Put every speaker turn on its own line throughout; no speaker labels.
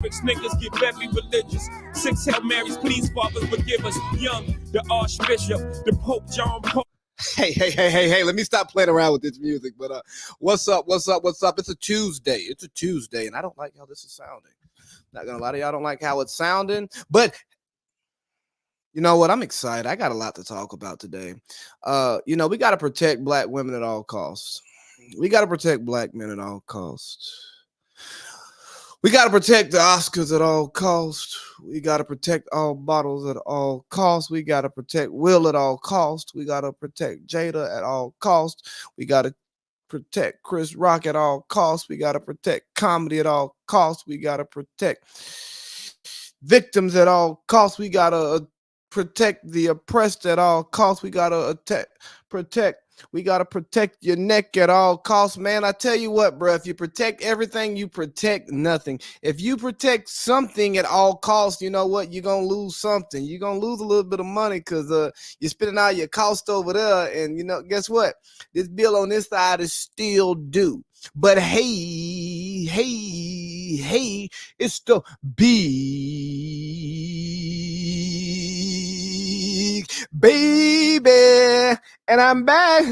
Niggas get very religious. 6 Hail Marys, please, Father, forgive us. Young, the Archbishop, the Pope John Paul.
Hey, let me stop playing around with this music. But what's up? It's a Tuesday, and I don't like how this is sounding. Not gonna lie to y'all, I don't like how it's sounding, but you know what? I'm excited. I got a lot to talk about today. We got to protect black women at all costs. We got to protect black men at all costs. We got to protect the Oscars at all costs. We got to protect all bottles at all costs. We got to protect Will at all costs. We got to protect Jada at all costs. We got to protect Chris Rock at all costs. We got to protect comedy at all costs. We got to protect victims at all costs. We got to protect the oppressed at all costs. We got to protect your neck at all costs. Man, I tell you what, bro, if you protect everything, you protect nothing. If you protect something at all costs, you know what? You're going to lose something. You're going to lose a little bit of money because you're spending all your cost over there. And, guess what? This bill on this side is still due. But hey, it's the big baby, and I'm back.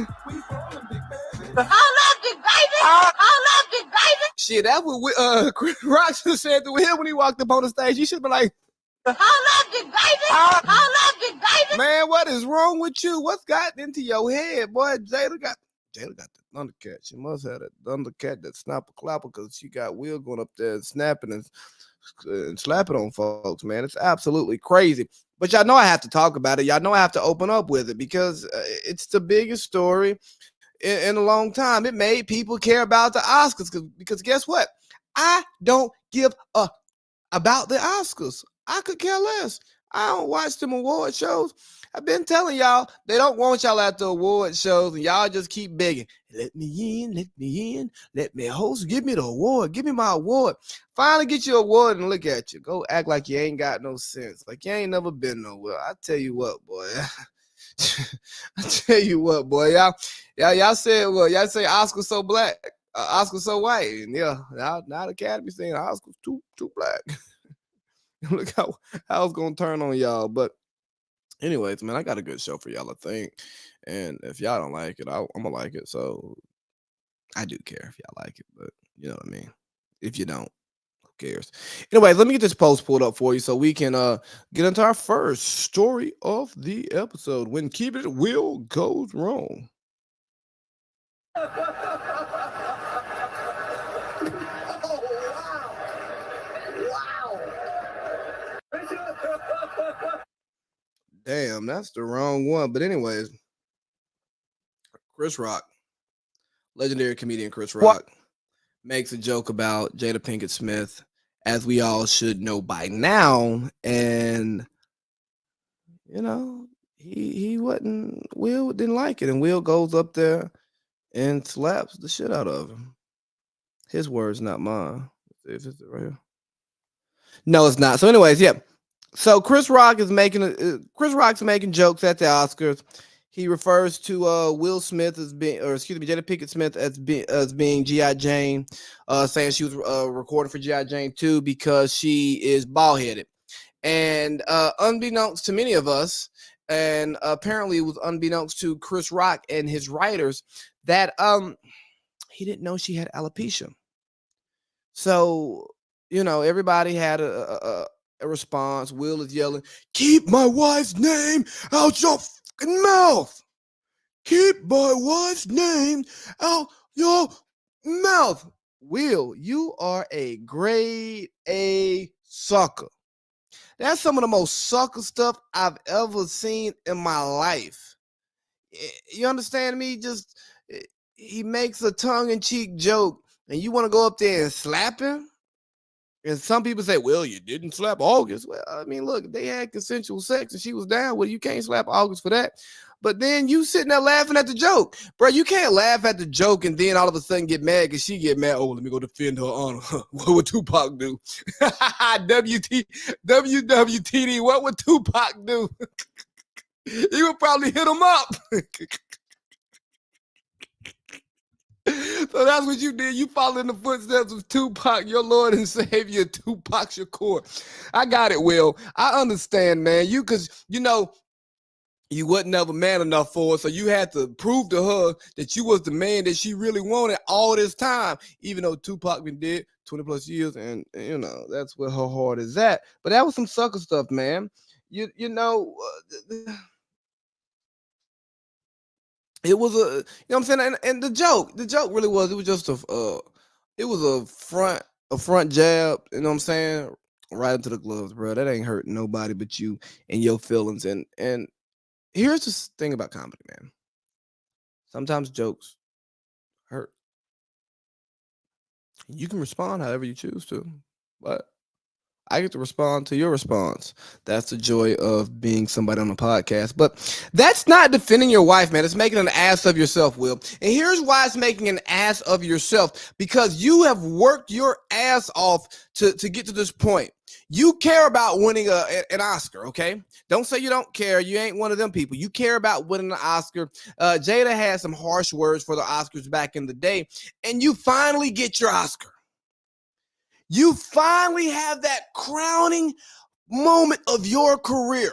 Shit, that's what Chris Rock said to him when he walked up on the stage. You should be like, man, what is wrong with you? What's gotten into your head, boy? Jada got the Thundercat. She must have that Thundercat, that snapper clapper, because she got Will going up there and snapping and slapping on folks, man. It's absolutely crazy. But y'all know I have to talk about it. Y'all know I have to open up with it because it's the biggest story in a long time. It made people care about the Oscars because guess what? I don't give a about the Oscars. I could care less. I don't watch them award shows. I've been telling y'all they don't want y'all at the award shows, and y'all just keep begging. Let me in, let me host, give me the award, give me my award. Finally get your award and look at you. Go act like you ain't got no sense, like you ain't never been nowhere. I tell you what, boy. Y'all said, well, y'all say Oscar's so black, Oscar's so white, and yeah, now the Academy saying Oscar's too black. Look how it's gonna turn on y'all. But anyways, man, I got a good show for y'all, I think. And if y'all don't like it, I'm gonna like it. So I do care if y'all like it, but you know what I mean. If you don't, who cares? Anyways, let me get this post pulled up for you so we can get into our first story of the episode. When Keep It Will goes wrong. Damn, that's the wrong one. But anyways, Chris Rock, legendary comedian Chris Rock, makes a joke about Jada Pinkett Smith, as we all should know by now. And, he wasn't, Will didn't like it. And Will goes up there and slaps the shit out of him. His words, not mine. Is it right here? No, it's not. So anyways, yeah. So Chris Rock's making jokes at the Oscars. He refers to Will Smith as being, Jada Pinkett Smith as being G.I. Jane, saying she was recording for G.I. Jane 2 because she is bald-headed. And unbeknownst to many of us, and apparently it was unbeknownst to Chris Rock and his writers, that he didn't know she had alopecia. So, everybody had a response. Will is yelling, "Keep my wife's name out your fucking mouth. Keep my wife's name out your mouth." Will, you are a grade A sucker. That's some of the most sucker stuff I've ever seen in my life. You understand me? Just, he makes a tongue-in-cheek joke, and you want to go up there and slap him? And some people say, well, you didn't slap August. Well, I mean, look, they had consensual sex and she was down. Well, you can't slap August for that. But then you sitting there laughing at the joke. Bro, you can't laugh at the joke and then all of a sudden get mad because she get mad. Oh, let me go defend her honor. What would Tupac do? WWTD, what would Tupac do? He would probably hit him up. So that's what you did. You followed in the footsteps of Tupac, your Lord and Savior, Tupac Shakur. I got it, Will. I understand, man. Cause you wasn't never man enough for her, so you had to prove to her that you was the man that she really wanted all this time, even though Tupac been dead 20 plus years, and that's where her heart is at. But that was some sucker stuff, man. You know, it was what I'm saying, and the joke really was, it was just it was a front jab, you know what I'm saying, right into the gloves, bro. That ain't hurting nobody but you and your feelings, and here's the thing about comedy, man. Sometimes jokes hurt. You can respond however you choose to, but I get to respond to your response. That's the joy of being somebody on the podcast. But that's not defending your wife, man. It's making an ass of yourself, Will. And here's why it's making an ass of yourself. Because you have worked your ass off to get to this point. You care about winning an Oscar, okay? Don't say you don't care. You ain't one of them people. You care about winning an Oscar. Jada had some harsh words for the Oscars back in the day. And you finally get your Oscar. You finally have that crowning moment of your career.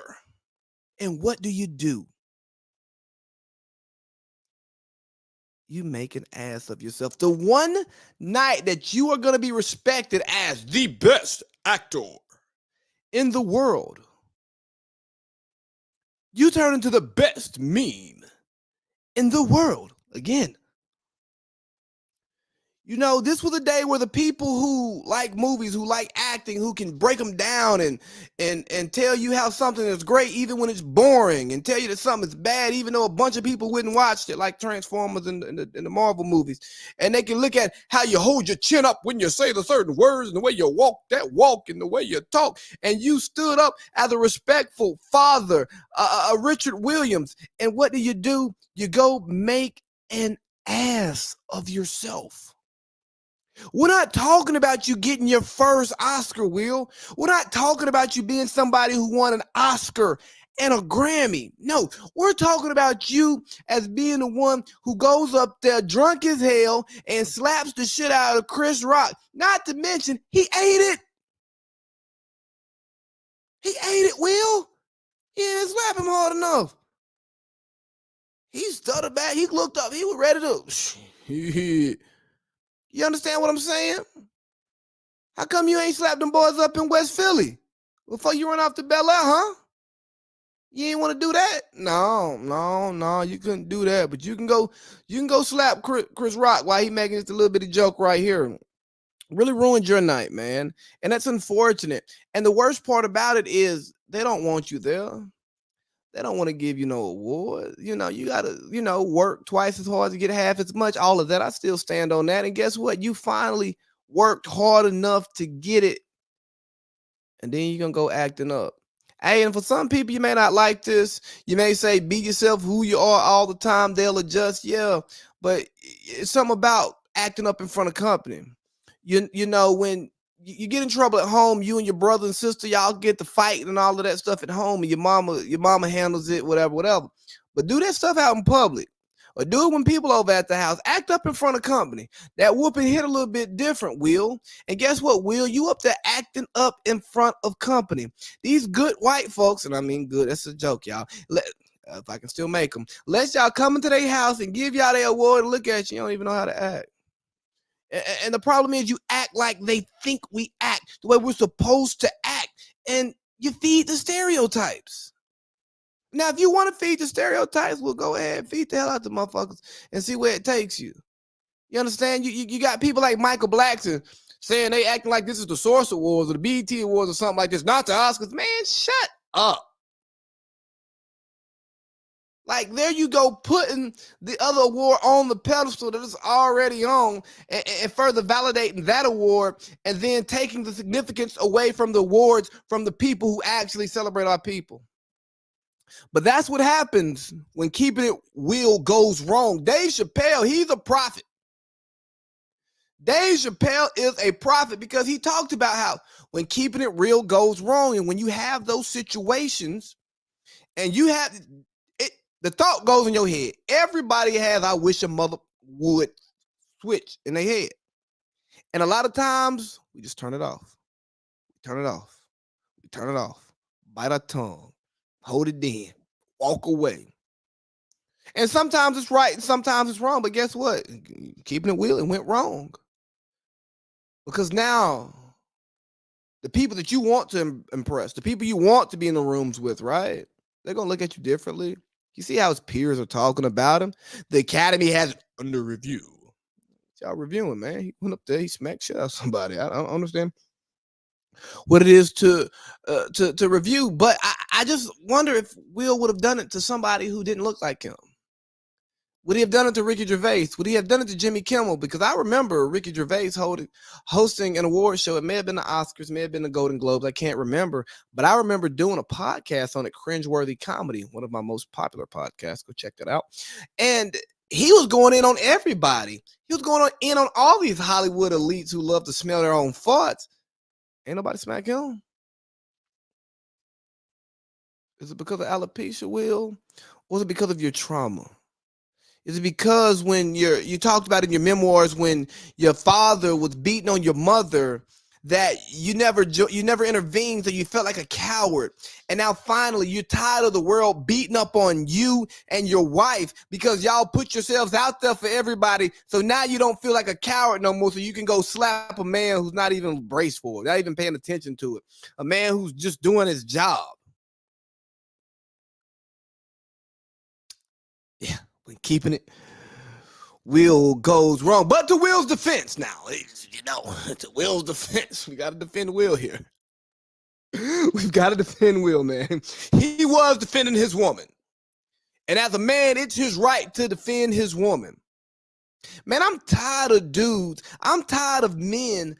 And what do? You make an ass of yourself. The one night that you are going to be respected as the best actor in the world, you turn into the best meme in the world. Again, this was a day where the people who like movies, who like acting, who can break them down and tell you how something is great even when it's boring, and tell you that something is bad even though a bunch of people wouldn't watch it, like Transformers and the Marvel movies. And they can look at how you hold your chin up when you say the certain words, and the way you walk that walk, and the way you talk. And you stood up as a respectful father, a Richard Williams. And what do? You go make an ass of yourself. We're not talking about you getting your first Oscar, Will. We're not talking about you being somebody who won an Oscar and a Grammy. No, we're talking about you as being the one who goes up there drunk as hell and slaps the shit out of Chris Rock. Not to mention, he ate it. He ate it, Will. He didn't slap him hard enough. He stuttered back. He looked up. He was ready to... You understand what I'm saying? How come you ain't slapped them boys up in West Philly before you run off to Bel Air, huh? You ain't want to do that? No, you couldn't do that. But you can go slap Chris Rock while he making just a little bit of joke right here. Really ruined your night, man. And that's unfortunate. And the worst part about it is they don't want you there. They don't want to give you no award. You gotta, work twice as hard to get half as much. All of that. I still stand on that. And guess what? You finally worked hard enough to get it. And then you're gonna go acting up. Hey, and for some people, you may not like this. You may say, be yourself who you are all the time. They'll adjust. Yeah. But it's something about acting up in front of company. When you get in trouble at home, you and your brother and sister, y'all get to fight and all of that stuff at home, and your mama handles it, whatever. But do that stuff out in public, or do it when people over at the house. Act up in front of company. That whooping hit a little bit different, Will. And guess what, Will? You up there acting up in front of company. These good white folks, and I mean good, that's a joke, y'all. If I can still make them, let y'all come into their house and give y'all their award and look at you. You don't even know how to act. And the problem is you act like they think we act the way we're supposed to act. And you feed the stereotypes. Now, if you want to feed the stereotypes, well, go ahead and feed the hell out the motherfuckers and see where it takes you. You understand? You got people like Michael Blackson saying they acting like this is the Source Awards or the BET Awards or something like this, not the Oscars. Man, shut up. Like, there you go, putting the other award on the pedestal that it's already on, and further validating that award, and then taking the significance away from the awards from the people who actually celebrate our people. But that's what happens when keeping it real goes wrong. Dave Chappelle, he's a prophet. Dave Chappelle is a prophet because he talked about how when keeping it real goes wrong, and when you have those situations, and you have it, the thought goes in your head. Everybody has, I wish a mother would switch in their head. And a lot of times we just turn it off. Turn it off. We turn it off. Bite our tongue. Hold it in. Walk away. And sometimes it's right and sometimes it's wrong. But guess what? Keeping it real, it went wrong. Because now the people that you want to impress, the people you want to be in the rooms with, right? They're going to look at you differently. You see how his peers are talking about him? The Academy has it under review. Y'all reviewing, man. He went up there, he smacked shit out of somebody. I don't understand what it is to review, but I just wonder if Will would have done it to somebody who didn't look like him. Would he have done it to Ricky Gervais? Would he have done it to Jimmy Kimmel? Because I remember Ricky Gervais hosting an award show. It may have been the Oscars, may have been the Golden Globes. I can't remember. But I remember doing a podcast on it, Cringeworthy Comedy, one of my most popular podcasts. Go check that out. And he was going in on everybody. He was going in on all these Hollywood elites who love to smell their own farts. Ain't nobody smack him. Is it because of alopecia, Will? Or is it because of your trauma? Is it because when you talked about in your memoirs when your father was beating on your mother that you never intervened, so you felt like a coward, and now finally you're tired of the world beating up on you and your wife because y'all put yourselves out there for everybody, so now you don't feel like a coward no more, so you can go slap a man who's not even braced for it, not even paying attention to it, a man who's just doing his job. Yeah, we're keeping it. Will goes wrong, but to Will's defense now, to Will's defense, we got to defend Will here. We've got to defend Will, man. He was defending his woman. And as a man, it's his right to defend his woman. Man, I'm tired of dudes. I'm tired of men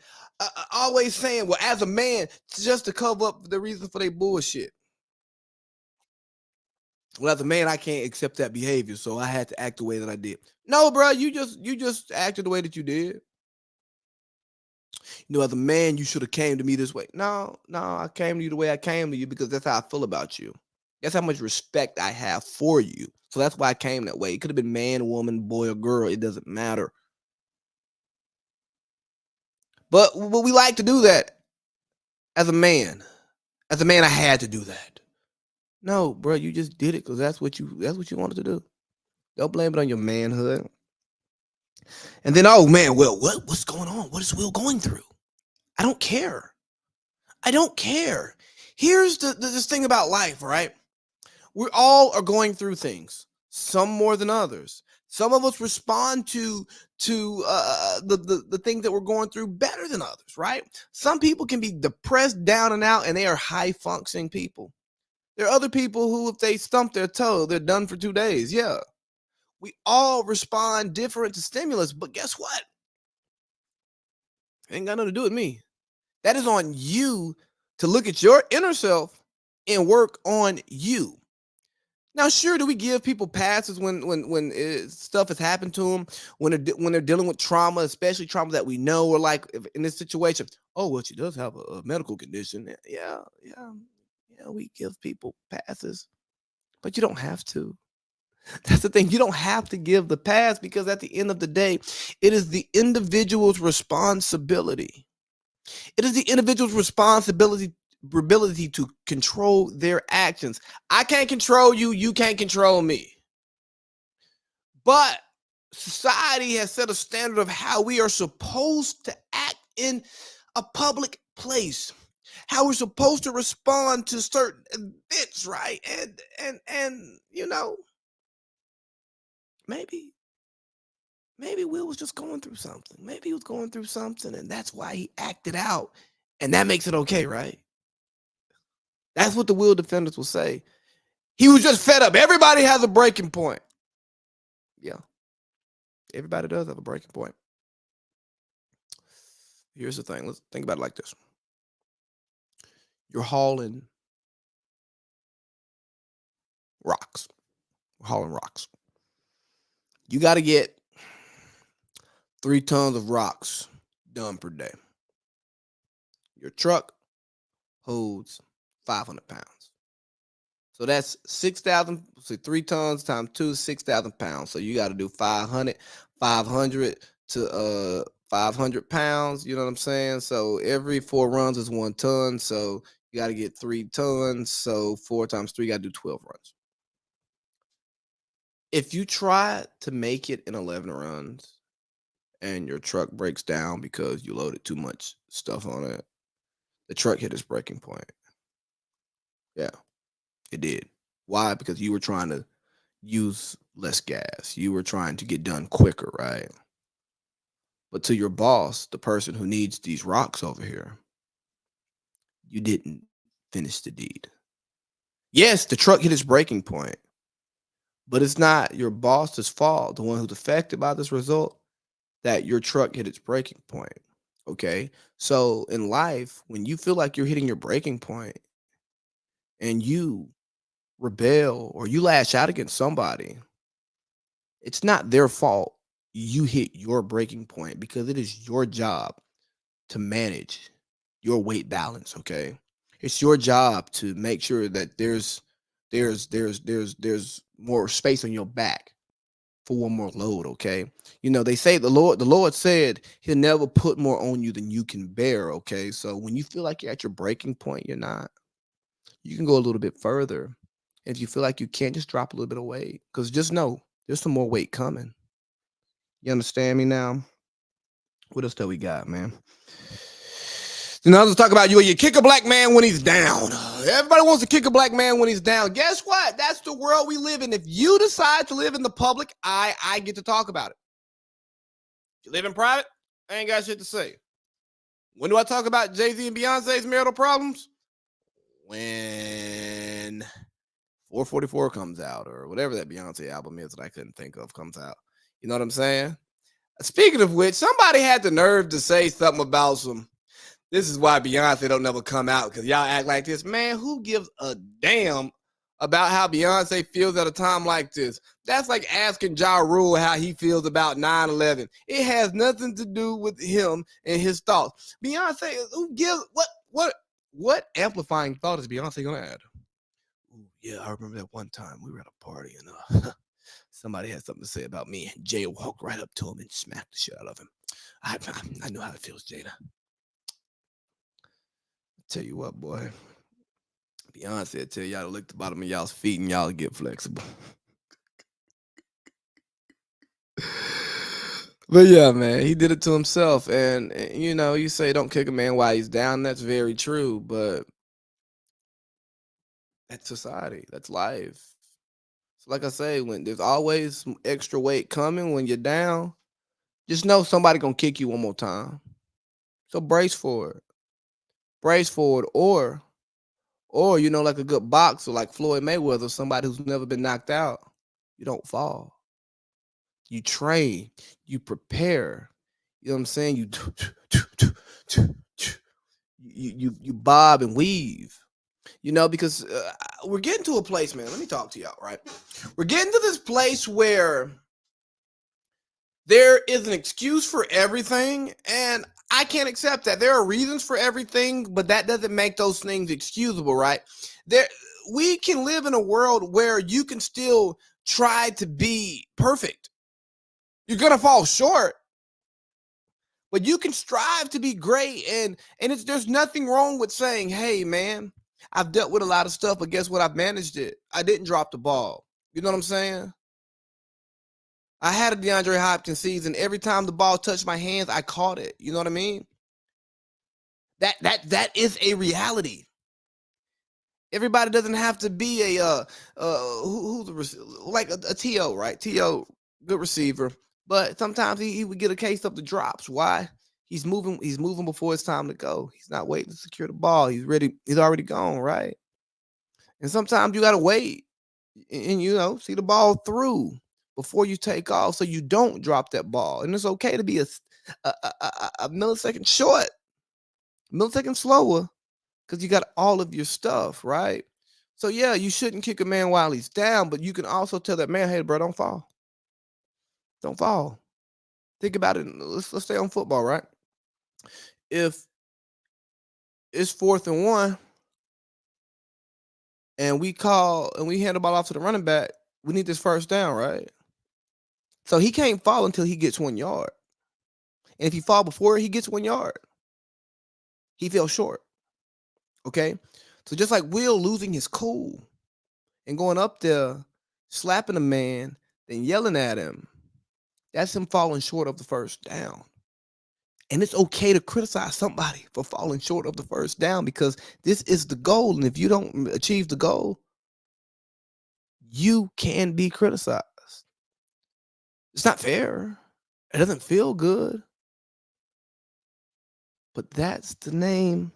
always saying, well, as a man, just to cover up the reason for their bullshit. Well, as a man, I can't accept that behavior, so I had to act the way that I did. No, bro, you just acted the way that you did. As a man, you should have came to me this way. No, I came to you the way I came to you because that's how I feel about you. That's how much respect I have for you. So that's why I came that way. It could have been man, woman, boy, or girl. It doesn't matter. But we like to do that as a man. As a man, I had to do that. No, bro, you just did it because that's what you wanted to do. Don't blame it on your manhood. And then, oh man, Will, what's going on? What is Will going through? I don't care. I don't care. Here's this thing about life, right? We all are going through things, some more than others. Some of us respond to the things that we're going through better than others, right? Some people can be depressed down and out, and they are high functioning people. There are other people who, if they stump their toe, they're done for 2 days. Yeah. We all respond different to stimulus, but guess what? It ain't got nothing to do with me. That is on you to look at your inner self and work on you. Now, sure, do we give people passes when stuff has happened to them, when they're dealing with trauma, especially trauma that we know, or like in this situation, oh, well, she does have a medical condition. Yeah, we give people passes, but you don't have to. That's the thing. You don't have to give the pass because at the end of the day, it is the individual's responsibility. It is the individual's responsibility to control their actions. I can't control you. You can't control me. But society has set a standard of how we are supposed to act in a public place, how we're supposed to respond to certain events, right? And maybe Will was just going through something. Maybe he was going through something, and that's why he acted out. And that makes it okay, right? That's what the Will defenders will say. He was just fed up. Everybody has a breaking point. Yeah. Everybody does have a breaking point. Here's the thing. Let's think about it like this. You're hauling rocks. You got to get 3 tons of rocks done per day. Your truck holds 500 pounds. So that's 6,000, so 3 tons times 2, 6,000 pounds. So you got to do 500 to 500 pounds. You know what I'm saying? So every 4 runs is 1 ton. So you got to get 3 tons. So 4 times 3, got to do 12 runs. If you try to make it in 11 runs and your truck breaks down because you loaded too much stuff on it, the truck hit its breaking point. Yeah, it did. Why? Because you were trying to use less gas. You were trying to get done quicker, right? But to your boss, the person who needs these rocks over here, you didn't finish the deed. Yes, the truck hit its breaking point, but it's not your boss's fault, the one who's affected by this result, that your truck hit its breaking point. Okay. So in life, when you feel like you're hitting your breaking point and you rebel or you lash out against somebody, it's not their fault you hit your breaking point because it is your job to manage your weight balance, okay? It's your job to make sure that there's more space on your back for one more load, okay? You know, they say the Lord said he'll never put more on you than you can bear, okay? So when you feel like you're at your breaking point, you're not. You can go a little bit further. If you feel like you can't, just drop a little bit of weight. Because just know there's some more weight coming. You understand me now? What else do we got, man? You know, let's talk about you kick a black man when he's down. Everybody wants to kick a black man when he's down. Guess what? That's the world we live in. If you decide to live in the public, I get to talk about it. If you live in private, I ain't got shit to say. When do I talk about Jay-Z and Beyonce's marital problems? When 444 comes out or whatever that Beyonce album is that I couldn't think of comes out. You know what I'm saying? Speaking of which, somebody had the nerve to say something about this is why Beyonce don't never come out, because y'all act like this. Man, who gives a damn about how Beyonce feels at a time like this? That's like asking Ja Rule how he feels about 9/11. It has nothing to do with him and his thoughts. Beyonce, who gives what amplifying thought is Beyonce gonna add? Ooh, yeah, I remember that one time we were at a party and somebody had something to say about me, and Jay walked right up to him and smacked the shit out of him. I know how it feels, Jada. Tell you what, boy. Beyonce tell y'all to lick the bottom of y'all's feet and y'all get flexible. But yeah, man, he did it to himself. And you know, you say don't kick a man while he's down. That's very true, but that's society. That's life. So like I say, when there's always some extra weight coming when you're down, just know somebody gonna kick you one more time. So brace for it. Brace for it. Or you know, like a good boxer like Floyd Mayweather, somebody who's never been knocked out, you don't fall. You train, you prepare. You know what I'm saying? You bob and weave. You know, because we're getting to a place, man. Let me talk to y'all, right? We're getting to this place where there is an excuse for everything, and I can't accept that. There are reasons for everything, but that doesn't make those things excusable, right? We can live in a world where you can still try to be perfect. You're gonna fall short, but you can strive to be great, and there's nothing wrong with saying, "Hey, man, I've dealt with a lot of stuff, but guess what? I've managed it. I didn't drop the ball." You know what I'm saying? I had a DeAndre Hopkins season. Every time the ball touched my hands, I caught it. You know what I mean? That is a reality. Everybody doesn't have to be a like a T.O., right? T.O., good receiver, but sometimes he would get a case of the drops. Why? He's moving before it's time to go. He's not waiting to secure the ball. He's ready. He's already gone, right? And sometimes you gotta wait and you know see the ball through before you take off, so you don't drop that ball. And it's okay to be a millisecond short, millisecond slower, because you got all of your stuff, right? So yeah, you shouldn't kick a man while he's down, but you can also tell that man, hey, bro, don't fall. Don't fall. Think about it. Let's stay on football, right? If it's 4th and 1 and we hand the ball off to the running back, we need this first down, right? So he can't fall until he gets 1 yard. And if he fall before, he gets 1 yard. He fell short. Okay? So just like Will losing his cool and going up there, slapping a man, then yelling at him, that's him falling short of the first down. And it's okay to criticize somebody for falling short of the first down because this is the goal. And if you don't achieve the goal, you can be criticized. It's not fair. It doesn't feel good. But that's the name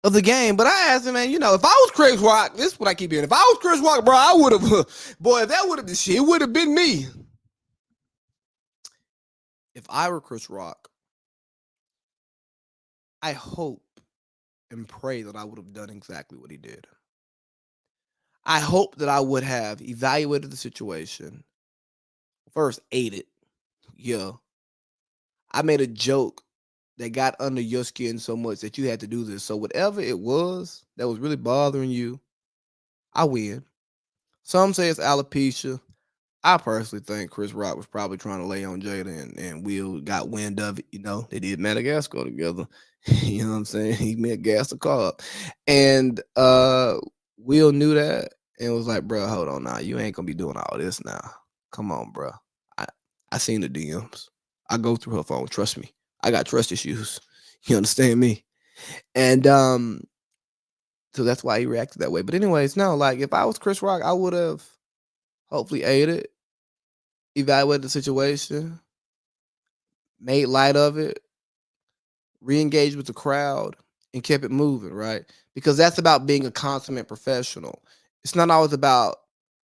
of the game. But I asked him, man, if I was Chris Rock, this is what I keep hearing. If I was Chris Rock, bro, I would have, boy, if that would have been shit, it would have been me. If I were Chris Rock, I hope and pray that I would have done exactly what he did. I hope that I would have evaluated the situation. First, ate it. Yeah. I made a joke that got under your skin so much that you had to do this. So whatever it was that was really bothering you, I win. Some say it's alopecia. I personally think Chris Rock was probably trying to lay on Jada and Will got wind of it. They did Madagascar together. You know what I'm saying? He met gas the car up. And Will knew that and was like, bro, hold on now. You ain't going to be doing all this now. Come on, bro. I seen the DMs. I go through her phone. Trust me. I got trust issues. You understand me? And so that's why he reacted that way. But anyways, no, like if I was Chris Rock, I would have hopefully ate it, evaluated the situation, made light of it, re-engaged with the crowd, and kept it moving, right? Because that's about being a consummate professional. It's not always about,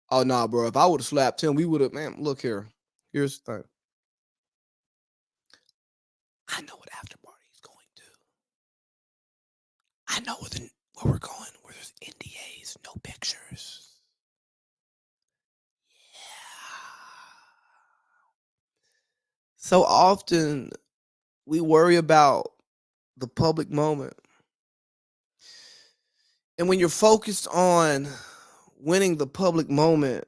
oh, no, bro, if I would have slapped him, we would have, man, look here. Here's the thing. I know what after party is going to. I know where we're going, where there's NDAs, no pictures. Yeah. So often we worry about the public moment. And when you're focused on winning the public moment,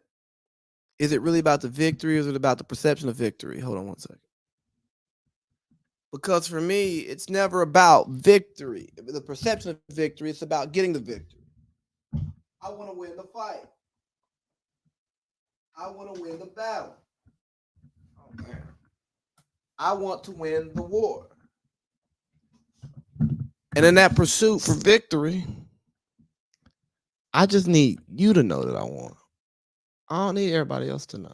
is it really about the victory or is it about the perception of victory? Hold on one second. Because for me, it's never about victory. The perception of victory, it's about getting the victory. I want to win the fight. I want to win the battle. Okay. I want to win the war. And in that pursuit for victory, I just need you to know that I won. I don't need everybody else to know.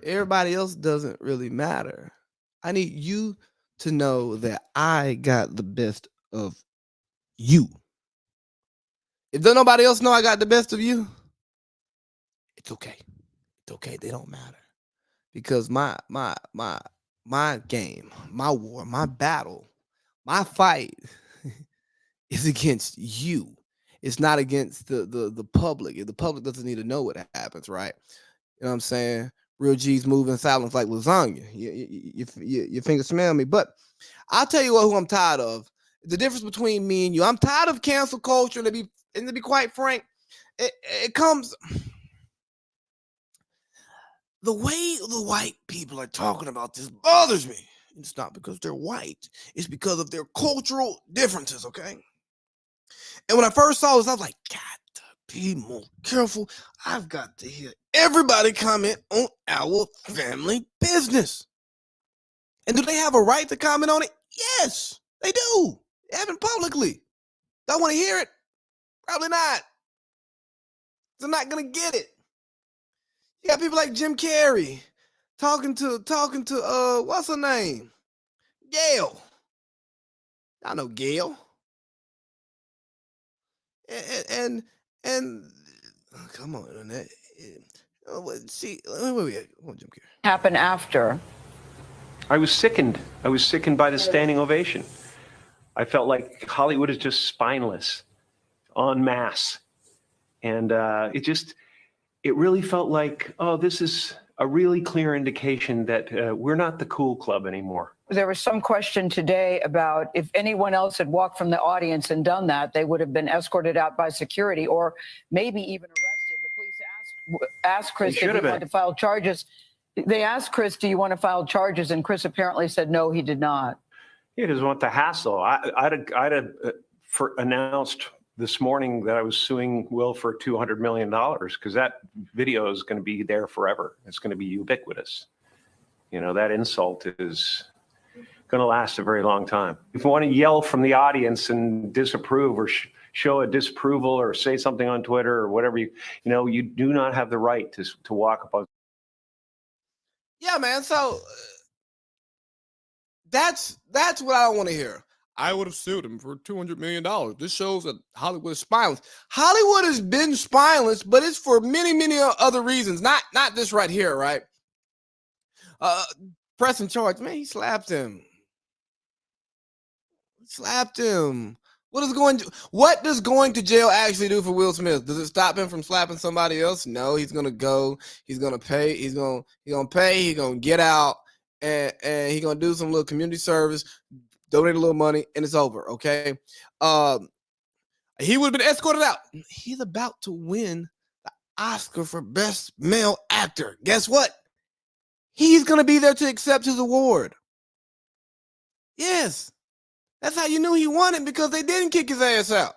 Everybody else doesn't really matter. I need you to know that I got the best of you. If don't nobody else know I got the best of you, it's okay. It's okay. They don't matter. Because my game, my war, my battle, my fight is against you. It's not against the public. The public doesn't need to know what happens, right? You know what I'm saying? Real G's move in silence like lasagna. Your fingers smell me. But I'll tell you who I'm tired of. The difference between me and you. I'm tired of cancel culture. And to be quite frank, it comes... The way the white people are talking about this bothers me. It's not because they're white. It's because of their cultural differences, okay? And when I first saw this, I was like, got to be more careful. I've got to hear everybody comment on our family business. And do they have a right to comment on it? Yes, they do. They haven't publicly. Do I want to hear it? Probably not. They're not going to get it. You got people like Jim Carrey talking to what's her name? Gail. I know Gail. And come on, Internet. See, wait, Jim Carrey.
Happened after.
I was sickened. I was sickened by the standing ovation. I felt like Hollywood is just spineless, en masse. And it really felt like, oh, this is a really clear indication that we're not the cool club anymore.
There was some question today about if anyone else had walked from the audience and done that, they would have been escorted out by security or maybe even arrested. The police asked Chris if he wanted to file charges. They asked Chris, do you want to file charges? And Chris apparently said, no, he did not.
He doesn't want the hassle. I'd announced this morning that I was suing Will for $200 million because that video is going to be there forever. It's going to be ubiquitous. You know, that insult is going to last a very long time. If you want to yell from the audience and disapprove or show a disapproval or say something on Twitter or whatever, you do not have the right to walk up on.
Yeah, man. So that's what I don't want to hear. I would have sued him for $200 million. This shows that Hollywood is spineless. Hollywood has been spineless, but it's for many, many other reasons. Not this right here, right? Pressing charge, man, he slapped him. What does going to jail actually do for Will Smith? Does it stop him from slapping somebody else? No, he's gonna go. He's gonna pay. He's gonna pay. He's gonna get out, and he's gonna do some little community service, donate a little money, and it's over. Okay. He would have been escorted out. He's about to win the Oscar for Best Male Actor. Guess what? He's gonna be there to accept his award. Yes. That's how you knew he won it, because they didn't kick his ass out.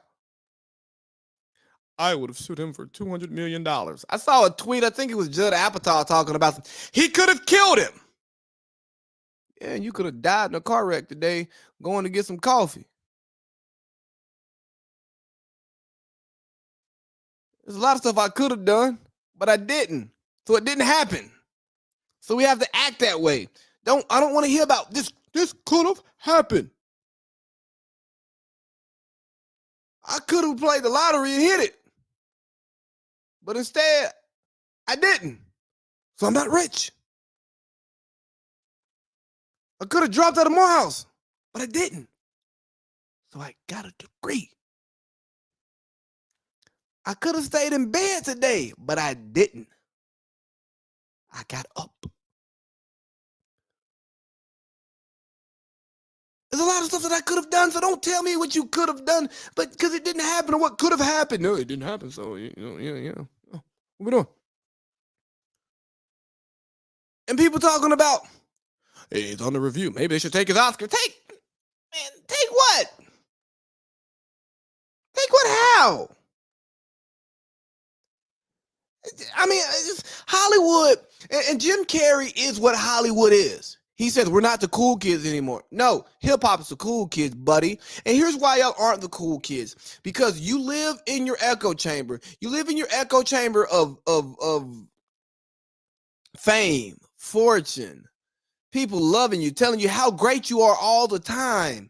I would have sued him for $200 million. I saw a tweet. I think it was Judd Apatow talking about he could have killed him. Yeah, and you could have died in a car wreck today going to get some coffee. There's a lot of stuff I could have done, but I didn't. So it didn't happen. So we have to act that way. I don't want to hear about this. This could have happened. I could have played the lottery and hit it. But instead, I didn't. So I'm not rich. I could have dropped out of Morehouse, but I didn't. So I got a degree. I could have stayed in bed today, but I didn't. I got up. There's a lot of stuff that I could have done, so don't tell me what you could have done, but because it didn't happen or what could have happened. No, it didn't happen, so, yeah. What we doing? And people talking about, hey, it's on the review. Maybe they should take his Oscar. Take what? Take what? How? I mean, Hollywood, and Jim Carrey is what Hollywood is. He says we're not the cool kids anymore. No, hip-hop is the cool kids, buddy. And here's why y'all aren't the cool kids. Because you live in your echo chamber. You live in your echo chamber of fame, fortune, people loving you, telling you how great you are all the time.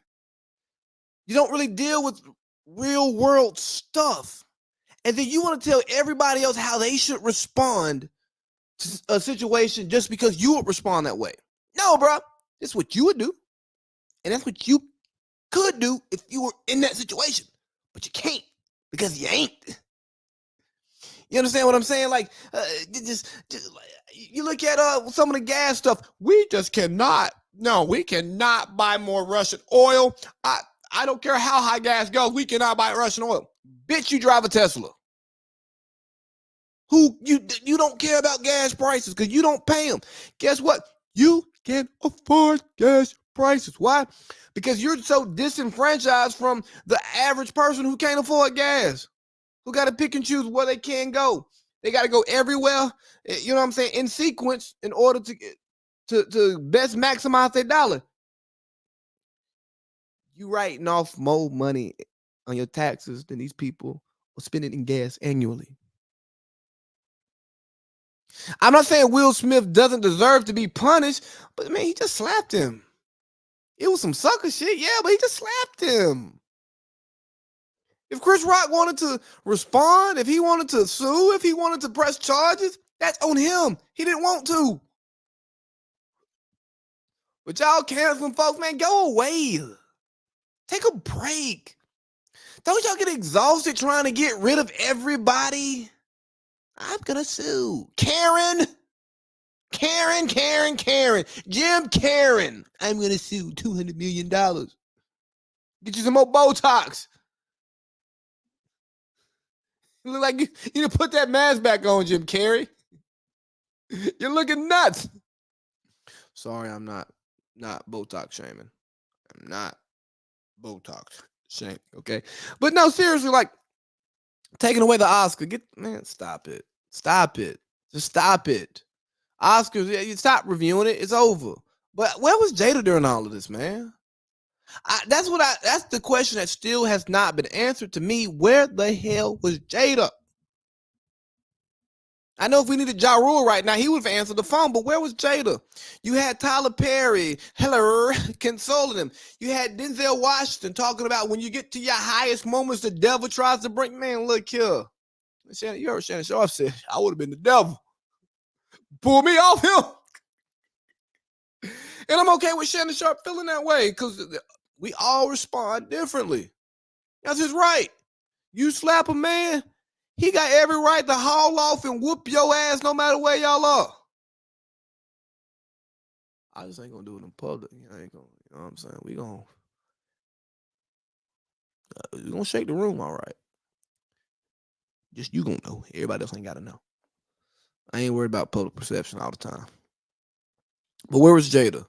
You don't really deal with real world stuff. And then you want to tell everybody else how they should respond to a situation just because you would respond that way. No, bro. This is what you would do. And that's what you could do if you were in that situation. But you can't, because you ain't. You understand what I'm saying? Like, you look at some of the gas stuff. We just cannot. No, we cannot buy more Russian oil. I don't care how high gas goes. We cannot buy Russian oil. Bitch, you drive a Tesla. You don't care about gas prices because you don't pay them. Guess what? You can afford gas prices. Why? Because you're so disenfranchised from the average person who can't afford gas, who got to pick and choose where they can go. They got to go everywhere, you know what I'm saying, in sequence in order to best maximize their dollar. You writing off more money on your taxes than these people are spending in gas annually. I'm not saying Will Smith doesn't deserve to be punished, but man, he just slapped him. It was some sucker shit, yeah, but he just slapped him. If Chris Rock wanted to respond, if he wanted to sue, if he wanted to press charges, that's on him. He didn't want to. But y'all canceling folks, man, go away. Take a break. Don't y'all get exhausted trying to get rid of everybody? I'm going to sue. Karen. Jim Karen. I'm going to sue $200 million. Get you some more Botox. You look like you need to put that mask back on, Jim Carrey. You're looking nuts. Sorry, I'm not Botox shaming. I'm not Botox shaming. Okay, but no, seriously, like taking away the Oscar. Stop it. Stop it. Just stop it. Oscars, yeah, you stop reviewing it. It's over. But where was Jada during all of this, man? That's the question that still has not been answered to me. Where the hell was Jada? I know if we needed Ja Rule right now, he would have answered the phone, but where was Jada? You had Tyler Perry, hello, consoling him. You had Denzel Washington talking about when you get to your highest moments, the devil tries to bring, man, look here. You heard Shannon Sharp said, I would have been the devil. Pull me off him. And I'm okay with Shannon Sharp feeling that way because we all respond differently. That's his right. You slap a man, he got every right to haul off and whoop your ass no matter where y'all are. I just ain't gonna do it in public. I ain't gonna, you know what I'm saying? We gonna shake the room, all right. Just you gonna know. Everybody else ain't gotta know. I ain't worried about public perception all the time. But where was Jada?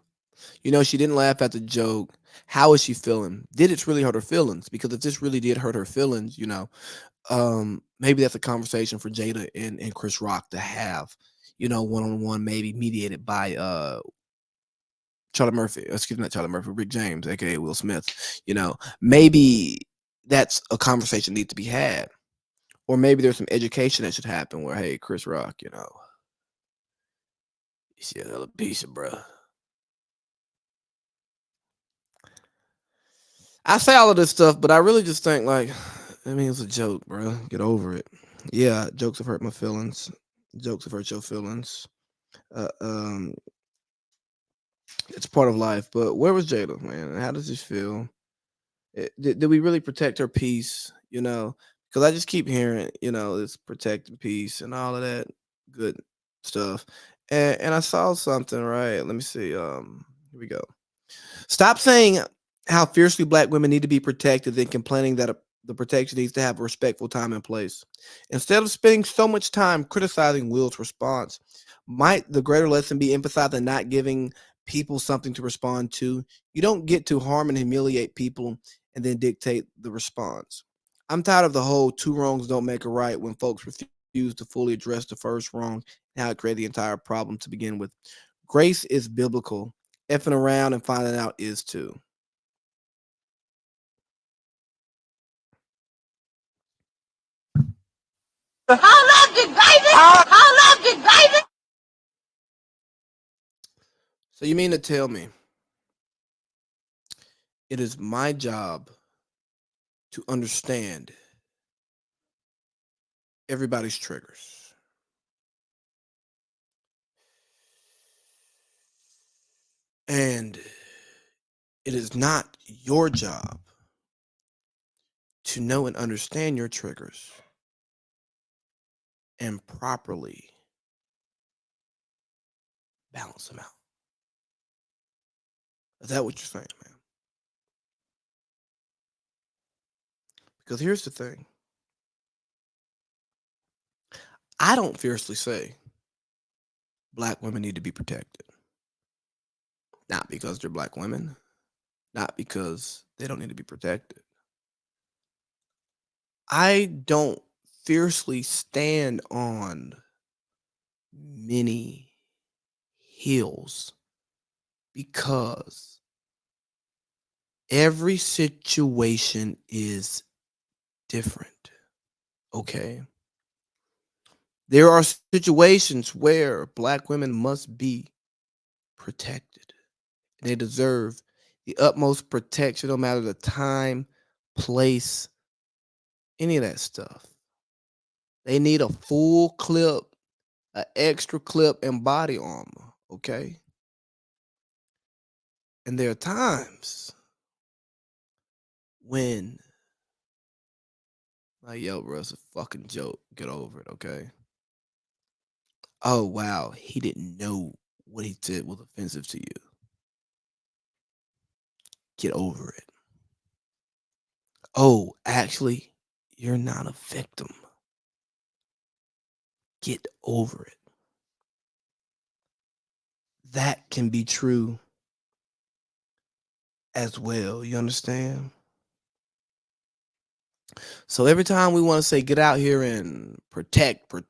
You know, she didn't laugh at the joke. How is she feeling? Did it really hurt her feelings? Because if this really did hurt her feelings, you know, maybe that's a conversation for Jada and Chris Rock to have, you know, one-on-one, maybe mediated by Charlie Murphy, excuse me, not Charlie Murphy, Rick James, aka Will Smith. You know, maybe that's a conversation that needs to be had. Or maybe there's some education that should happen where, hey, Chris Rock, you know, you see a hella piece of bruh. I say all of this stuff, but I really just think like, I mean, it's a joke, bro. Get over it. Yeah, jokes have hurt my feelings. Jokes have hurt your feelings. Uh, um, it's part of life. But where was Jada, man? How does this feel? Did we really protect her peace? You know, because I just keep hearing, you know, this protecting peace and all of that good stuff. And I saw something, right? Let me see. Here we go. Stop saying how fiercely black women need to be protected and complaining that the protection needs to have a respectful time and place. Instead of spending so much time criticizing Will's response, might the greater lesson be emphasized in not giving people something to respond to? You don't get to harm and humiliate people and then dictate the response. I'm tired of the whole two wrongs don't make a right when folks refuse to fully address the first wrong and how it created the entire problem to begin with. Grace is biblical. Effing around and finding out is too. So you mean to tell me it is my job to understand everybody's triggers? And it is not your job to know and understand your triggers and properly balance them out. Is that what you're saying, man? Because here's the thing. I don't fiercely say black women need to be protected. Not because they're black women, not because they don't need to be protected. I don't fiercely stand on many hills because every situation is different. Okay. There are situations where black women must be protected. They deserve the utmost protection, no matter the time, place, any of that stuff. They need a full clip, an extra clip, and body armor. Okay. And there are times when, like, yo, bro, it's a fucking joke. Get over it, okay? Oh, wow, he didn't know what he did was offensive to you. Get over it. Oh, actually, you're not a victim. Get over it. that can be true as well. You understand? So every time we want to say get out here and protect, I'm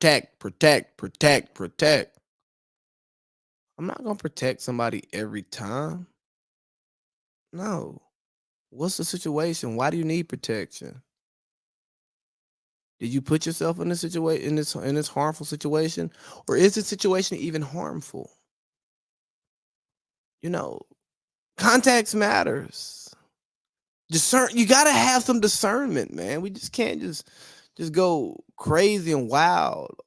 not going to protect somebody every time. No. What's the situation? Why do you need protection? Did you put yourself in this situation, in this harmful situation, or is the situation even harmful? You know, context matters. You got to have some discernment, man. We just can't just go crazy and wild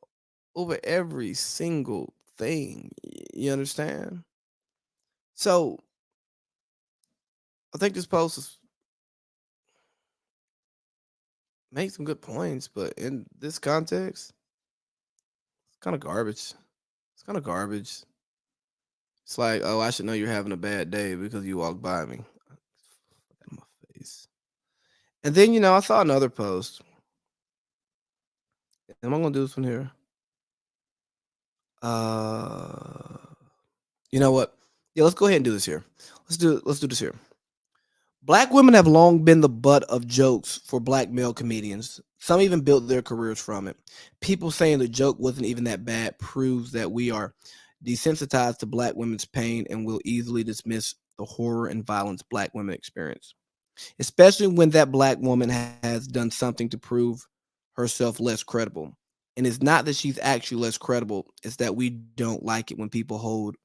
over every single thing. You understand? So I think this post makes some good points, but in this context, it's kind of garbage. It's kind of garbage. It's like, oh, I should know you're having a bad day because you walked by me. In my face. And then, I saw another post. Am I gonna do this one here? You know what? Yeah, let's go ahead and do this here. Let's do this here. Black women have long been the butt of jokes for black male comedians. Some even built their careers from it. People saying the joke wasn't even that bad proves that we are desensitized to black women's pain and will easily dismiss the horror and violence black women experience, especially when that black woman has done something to prove herself less credible. And it's not that she's actually less credible, it's that we don't like it when people hold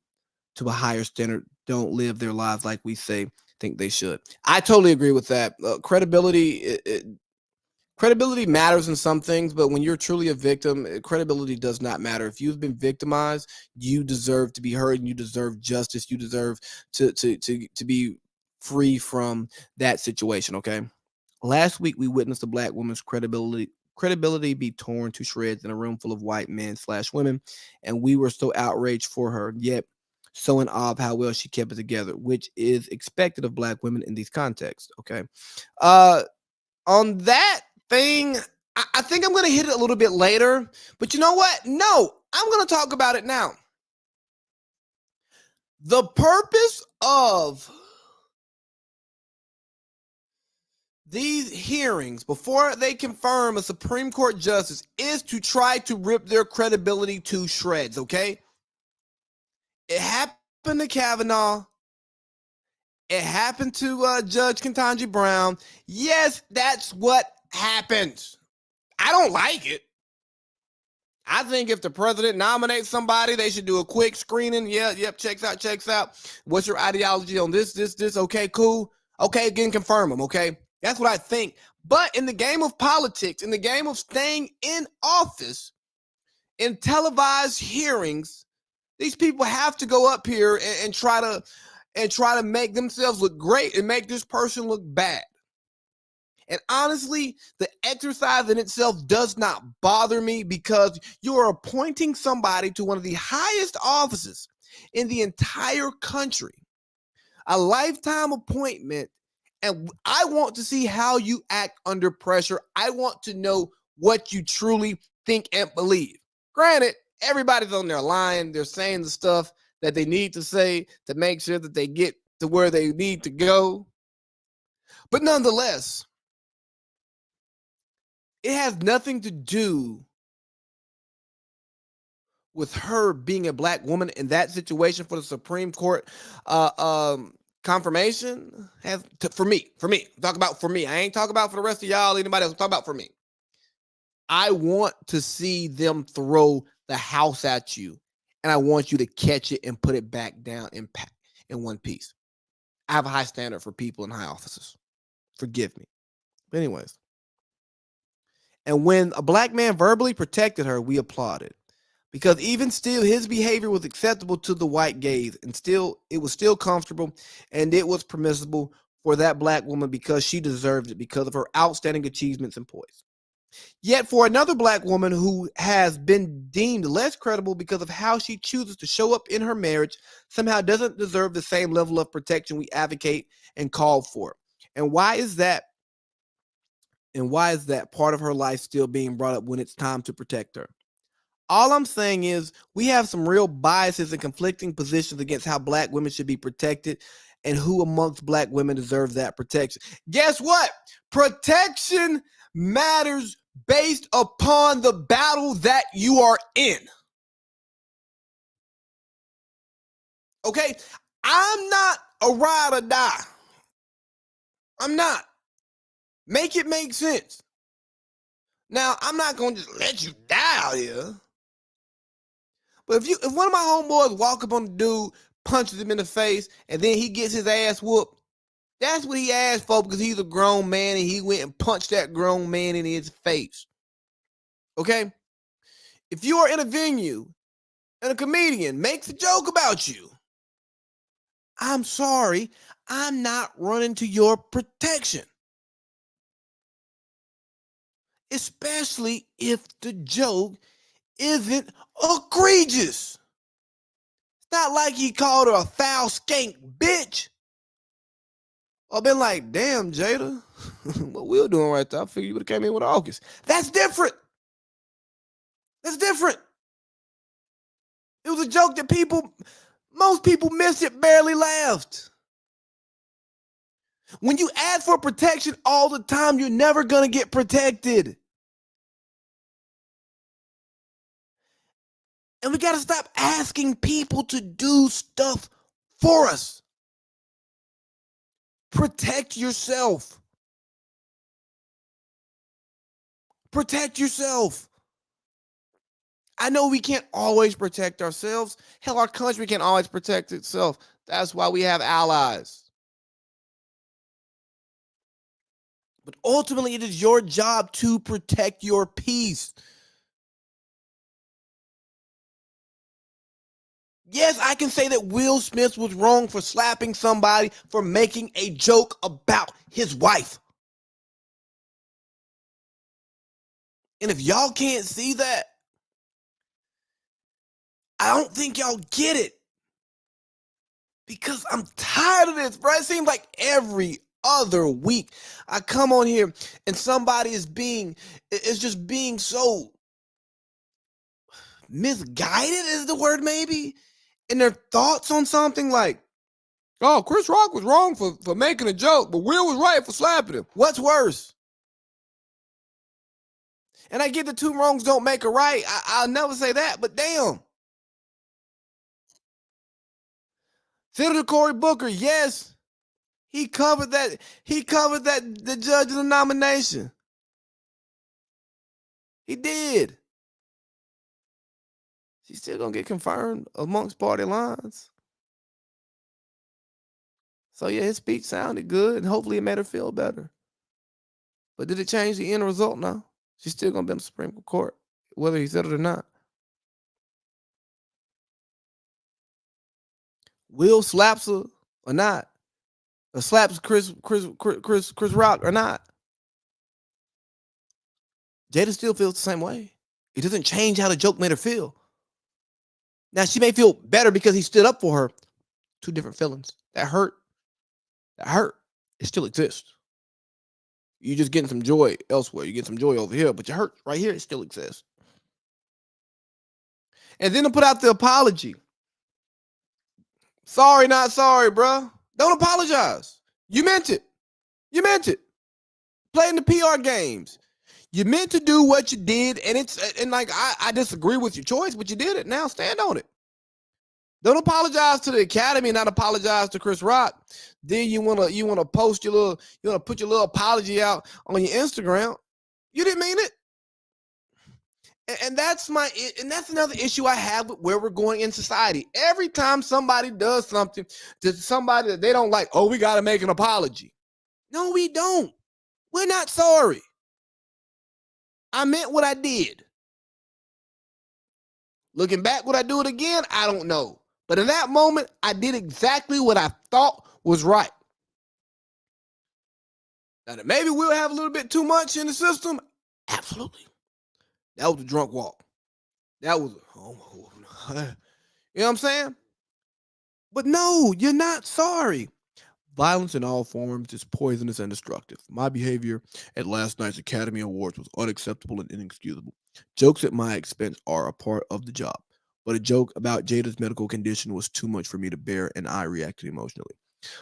to a higher standard, don't live their lives like we think they should. I totally agree with that. Credibility matters in some things, but when you're truly a victim, credibility does not matter. If you've been victimized, you deserve to be heard and you deserve justice. You deserve to be free from that situation, okay? Last week, we witnessed a black woman's credibility be torn to shreds in a room full of white men/women, and we were so outraged for her, yet so in awe of how well she kept it together, which is expected of black women in these contexts, okay? On that thing, I think I'm going to hit it a little bit later, but you know what? No, I'm going to talk about it now. The purpose of these hearings before they confirm a Supreme Court justice is to try to rip their credibility to shreds, okay? It happened to Kavanaugh. It happened to Judge Ketanji Brown. Yes, that's what happened. I don't like it. I think if the president nominates somebody, they should do a quick screening. Yep, checks out. What's your ideology on this? Okay, cool. Okay, again, confirm them, okay? That's what I think. But in the game of politics, in the game of staying in office, in televised hearings, these people have to go up here and try to make themselves look great and make this person look bad. And honestly, the exercise in itself does not bother me because you are appointing somebody to one of the highest offices in the entire country, a lifetime appointment. And I want to see how you act under pressure. I want to know what you truly think and believe. Granted, everybody's on their line. They're saying the stuff that they need to say to make sure that they get to where they need to go. But nonetheless, it has nothing to do with her being a black woman in that situation for the Supreme Court confirmation. For me, talk about for me. I ain't talking about for the rest of y'all, anybody else. Talk about for me. I want to see them throw the house at you, and I want you to catch it and put it back down in one piece. I have a high standard for people in high offices. Forgive me. But anyways. And when a black man verbally protected her, we applauded. Because even still, his behavior was acceptable to the white gaze, and still, it was still comfortable, and it was permissible for that black woman because she deserved it because of her outstanding achievements and poise. Yet for another black woman who has been deemed less credible because of how she chooses to show up in her marriage, somehow doesn't deserve the same level of protection we advocate and call for. And why is that? And why is that part of her life still being brought up when it's time to protect her? All I'm saying is we have some real biases and conflicting positions against how black women should be protected and who amongst black women deserves that protection. Guess what? Protection matters based upon the battle that you are in. Okay? I'm not a ride or die. I'm not. Make it make sense. Now, I'm not going to just let you die out here. But if one of my homeboys walk up on the dude, punches him in the face, and then he gets his ass whooped, that's what he asked for because he's a grown man and he went and punched that grown man in his face. Okay? If you are in a venue and a comedian makes a joke about you, I'm sorry, I'm not running to your protection. Especially if the joke isn't egregious. It's not like he called her a foul skank bitch. Or been like, damn, Jada, what we were doing right there, I figured you would have came in with August. That's different. That's different. It was a joke that most people missed it, barely laughed. When you ask for protection all the time, you're never going to get protected. And we got to stop asking people to do stuff for us. Protect yourself. Protect yourself. I know we can't always protect ourselves. Hell, our country can't always protect itself. That's why we have allies. But ultimately, it is your job to protect your peace. Yes, I can say that Will Smith was wrong for slapping somebody for making a joke about his wife. And if y'all can't see that, I don't think y'all get it. Because I'm tired of this, bro. It seems like every other week I come on here and somebody is just being so misguided is the word maybe. And their thoughts on something like, oh, Chris Rock was wrong for making a joke, but Will was right for slapping him. What's worse? And I get the two wrongs don't make a right. I'll never say that, but damn. Senator Cory Booker, yes, he covered that. He covered that the judge of the nomination. He did. She's still gonna get confirmed amongst party lines. So yeah, his speech sounded good, and hopefully it made her feel better. But did it change the end result? No. She's still gonna be in the Supreme Court, whether he said it or not. Will slaps her or not, or slaps Chris Rock or not. Jada still feels the same way. It doesn't change how the joke made her feel. Now she may feel better because he stood up for her. Two different feelings. That hurt, it still exists. You're just getting some joy elsewhere. You get some joy over here, but your hurt right here, it still exists. And then to put out the apology. Sorry, not sorry, bro. Don't apologize. You meant it. You meant it. Playing the PR games. You meant to do what you did, and like I disagree with your choice, but you did it. Now stand on it. Don't apologize to the Academy, not apologize to Chris Rock. Then you wanna post you wanna put your little apology out on your Instagram. You didn't mean it. And that's another issue I have with where we're going in society. Every time somebody does something to somebody that they don't like, oh, we got to make an apology. No, we don't. We're not sorry. I meant what I did. Looking back, would I do it again? I don't know. But in that moment, I did exactly what I thought was right. Now, maybe we'll have a little bit too much in the system. Absolutely. That was a drunk walk. That was, you know what I'm saying? But no, you're not sorry. Violence in all forms is poisonous and destructive. My behavior at last night's Academy Awards was unacceptable and inexcusable. Jokes at my expense are a part of the job, but a joke about Jada's medical condition was too much for me to bear, and I reacted emotionally.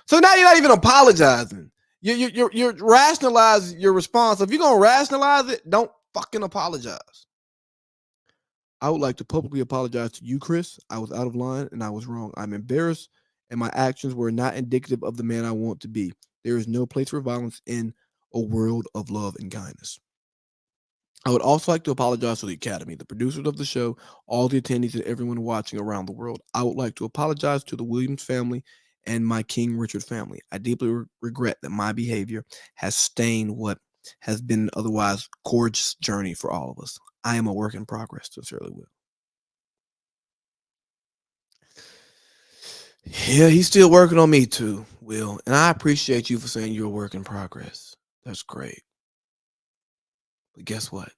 So now you're not even apologizing. You're rationalizing your response. If you're gonna rationalize it, don't fucking apologize. I would like to publicly apologize to you, Chris. I was out of line and I was wrong. I'm embarrassed, and my actions were not indicative of the man I want to be. There is no place for violence in a world of love and kindness. I would also like to apologize to the Academy, the producers of the show, all the attendees, and everyone watching around the world. I would like to apologize to the Williams family and my King Richard family. I deeply regret that my behavior has stained what has been an otherwise gorgeous journey for all of us. I am a work in progress, sincerely, Will. Yeah, he's still working on me too, Will. And I appreciate you for saying you're a work in progress. That's great. But guess what?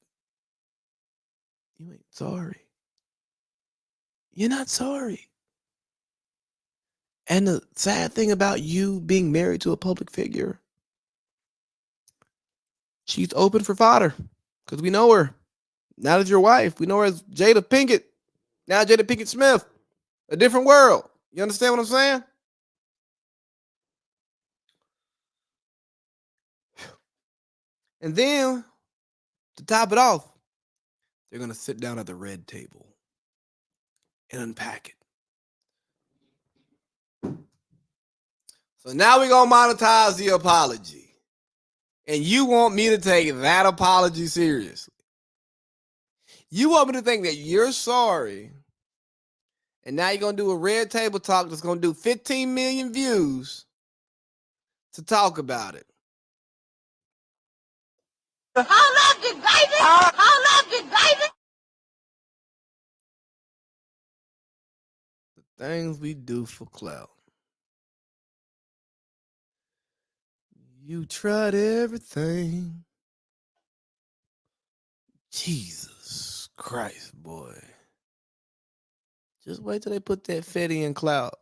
You ain't sorry. You're not sorry. And the sad thing about you being married to a public figure, she's open for fodder because we know her. Not as your wife. We know her as Jada Pinkett. Now Jada Pinkett Smith. A different world. You understand what I'm saying? And then, to top it off, they're going to sit down at the red table and unpack it. So now we're going to monetize the apology. And you want me to take that apology seriously. You want me to think that you're sorry, and now you're going to do a red table talk that's going to do 15 million views to talk about it.
Hold up, the baby! Hold up, the baby!
The things we do for clout. You tried everything. Jesus Christ, boy. Just wait till they put that Fetty in clout.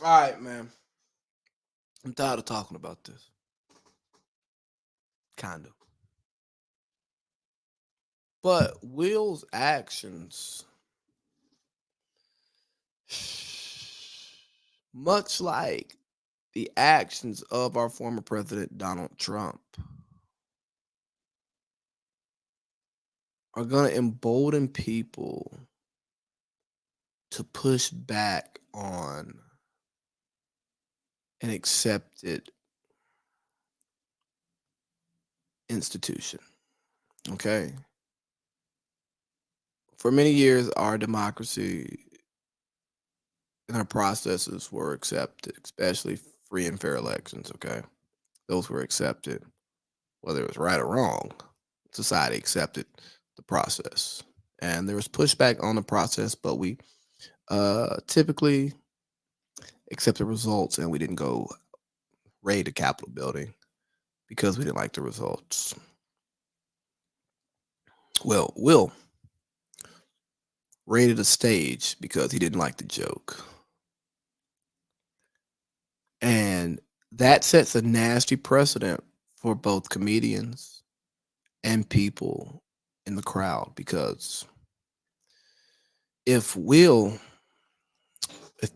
All right, man. I'm tired of talking about this. Kind of. But Will's actions, much like the actions of our former president, Donald Trump, are going to embolden people to push back on an accepted institution. Okay? For many years, our democracy and our processes were accepted, especially free and fair elections. Okay? Those were accepted. Whether it was right or wrong, society accepted the process. And there was pushback on the process, but we typically accepted results, and we didn't go raid the Capitol building because we didn't like the results. Well, Will raided a stage because he didn't like the joke. And that sets a nasty precedent for both comedians and people in the crowd, because if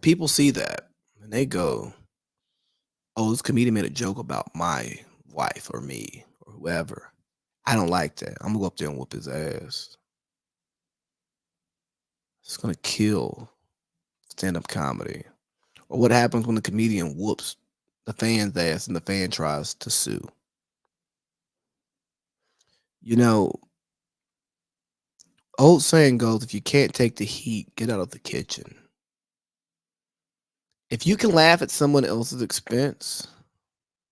people see that and they go, oh, this comedian made a joke about my wife or me or whoever, I don't like that. I'm gonna go up there and whoop his ass. It's gonna kill stand-up comedy. Or what happens when the comedian whoops the fan's ass and the fan tries to sue? You know, old saying goes, if you can't take the heat, get out of the kitchen. If you can laugh at someone else's expense,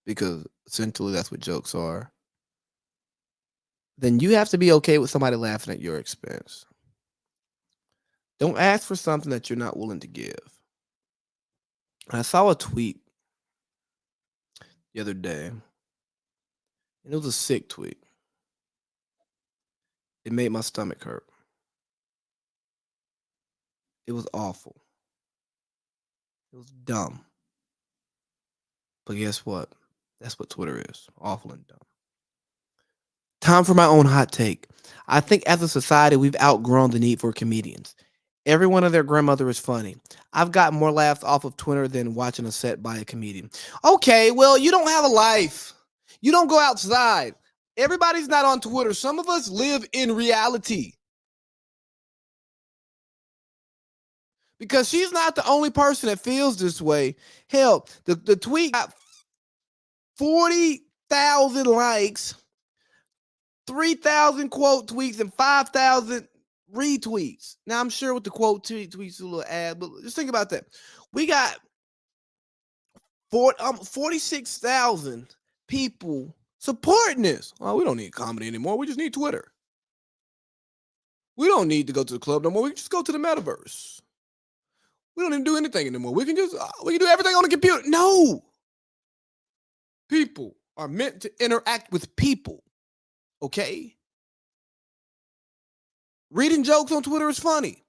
because essentially that's what jokes are, then you have to be okay with somebody laughing at your expense. Don't ask for something that you're not willing to give. I saw a tweet the other day, and it was a sick tweet. It made my stomach hurt. It was awful. It was dumb. But guess what? That's what Twitter is. Awful and dumb. Time for my own hot take. I think as a society, we've outgrown the need for comedians. Everyone and their grandmother is funny. I've got more laughs off of Twitter than watching a set by a comedian. Okay, well, you don't have a life. You don't go outside. Everybody's not on Twitter. Some of us live in reality. Because she's not the only person that feels this way. Hell, the tweet got 40,000 likes, 3,000 quote tweets, and 5,000 retweets. Now, I'm sure with the quote tweets a little ad, but just think about that. We got 46,000 people supporting this. Oh, we don't need comedy anymore. We just need Twitter. We don't need to go to the club no more. We can just go to the metaverse. We don't even do anything anymore. We can do everything on the computer. No. People are meant to interact with people. Okay? Reading jokes on Twitter is funny.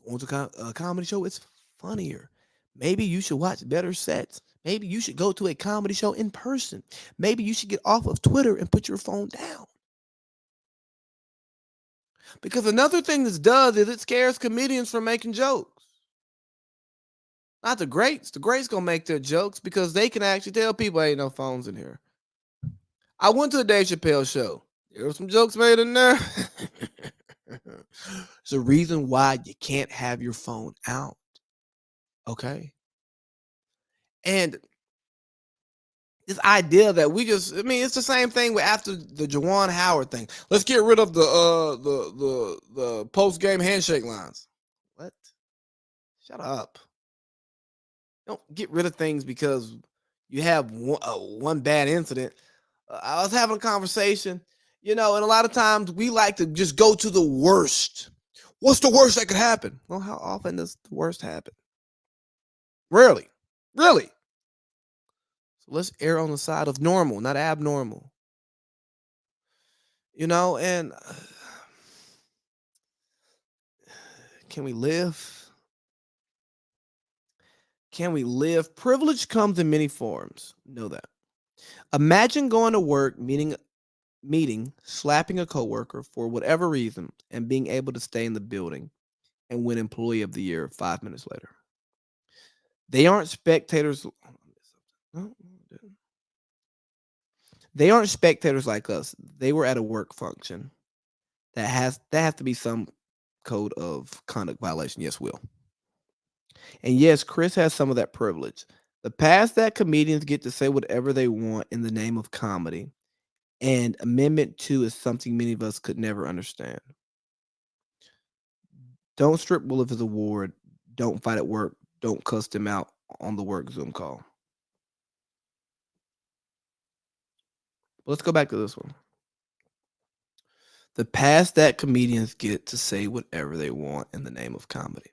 Going to a comedy show, it's funnier. Maybe you should watch better sets. Maybe you should go to a comedy show in person. Maybe you should get off of Twitter and put your phone down. Because another thing this does is it scares comedians from making jokes. Not the greats. The greats gonna make their jokes because they can actually tell people ain't no phones in here. I went to a Dave Chappelle show. There were some jokes made in there. There's a reason why you can't have your phone out. Okay. And this idea that it's the same thing with after the Juwan Howard thing. Let's get rid of the post-game handshake lines. What? Shut up. Don't get rid of things because you have one bad incident. I was having a conversation, and a lot of times we like to just go to the worst. What's the worst that could happen? Well, how often does the worst happen? Rarely. Really. So let's err on the side of normal, not abnormal. And can we live? Can we live? Privilege comes in many forms. Know that. Imagine going to work, meeting, slapping a coworker for whatever reason, and being able to stay in the building and win Employee of the Year 5 minutes later. They aren't spectators. They aren't spectators like us. They were at a work function. That has to be some code of conduct violation. Yes, Will. And yes, Chris has some of that privilege. The past that comedians get to say whatever they want in the name of comedy. And Amendment 2 is something many of us could never understand. Don't strip Will of his award. Don't fight at work. Don't cuss him out on the work Zoom call. Let's go back to this one. The past that comedians get to say whatever they want in the name of comedy.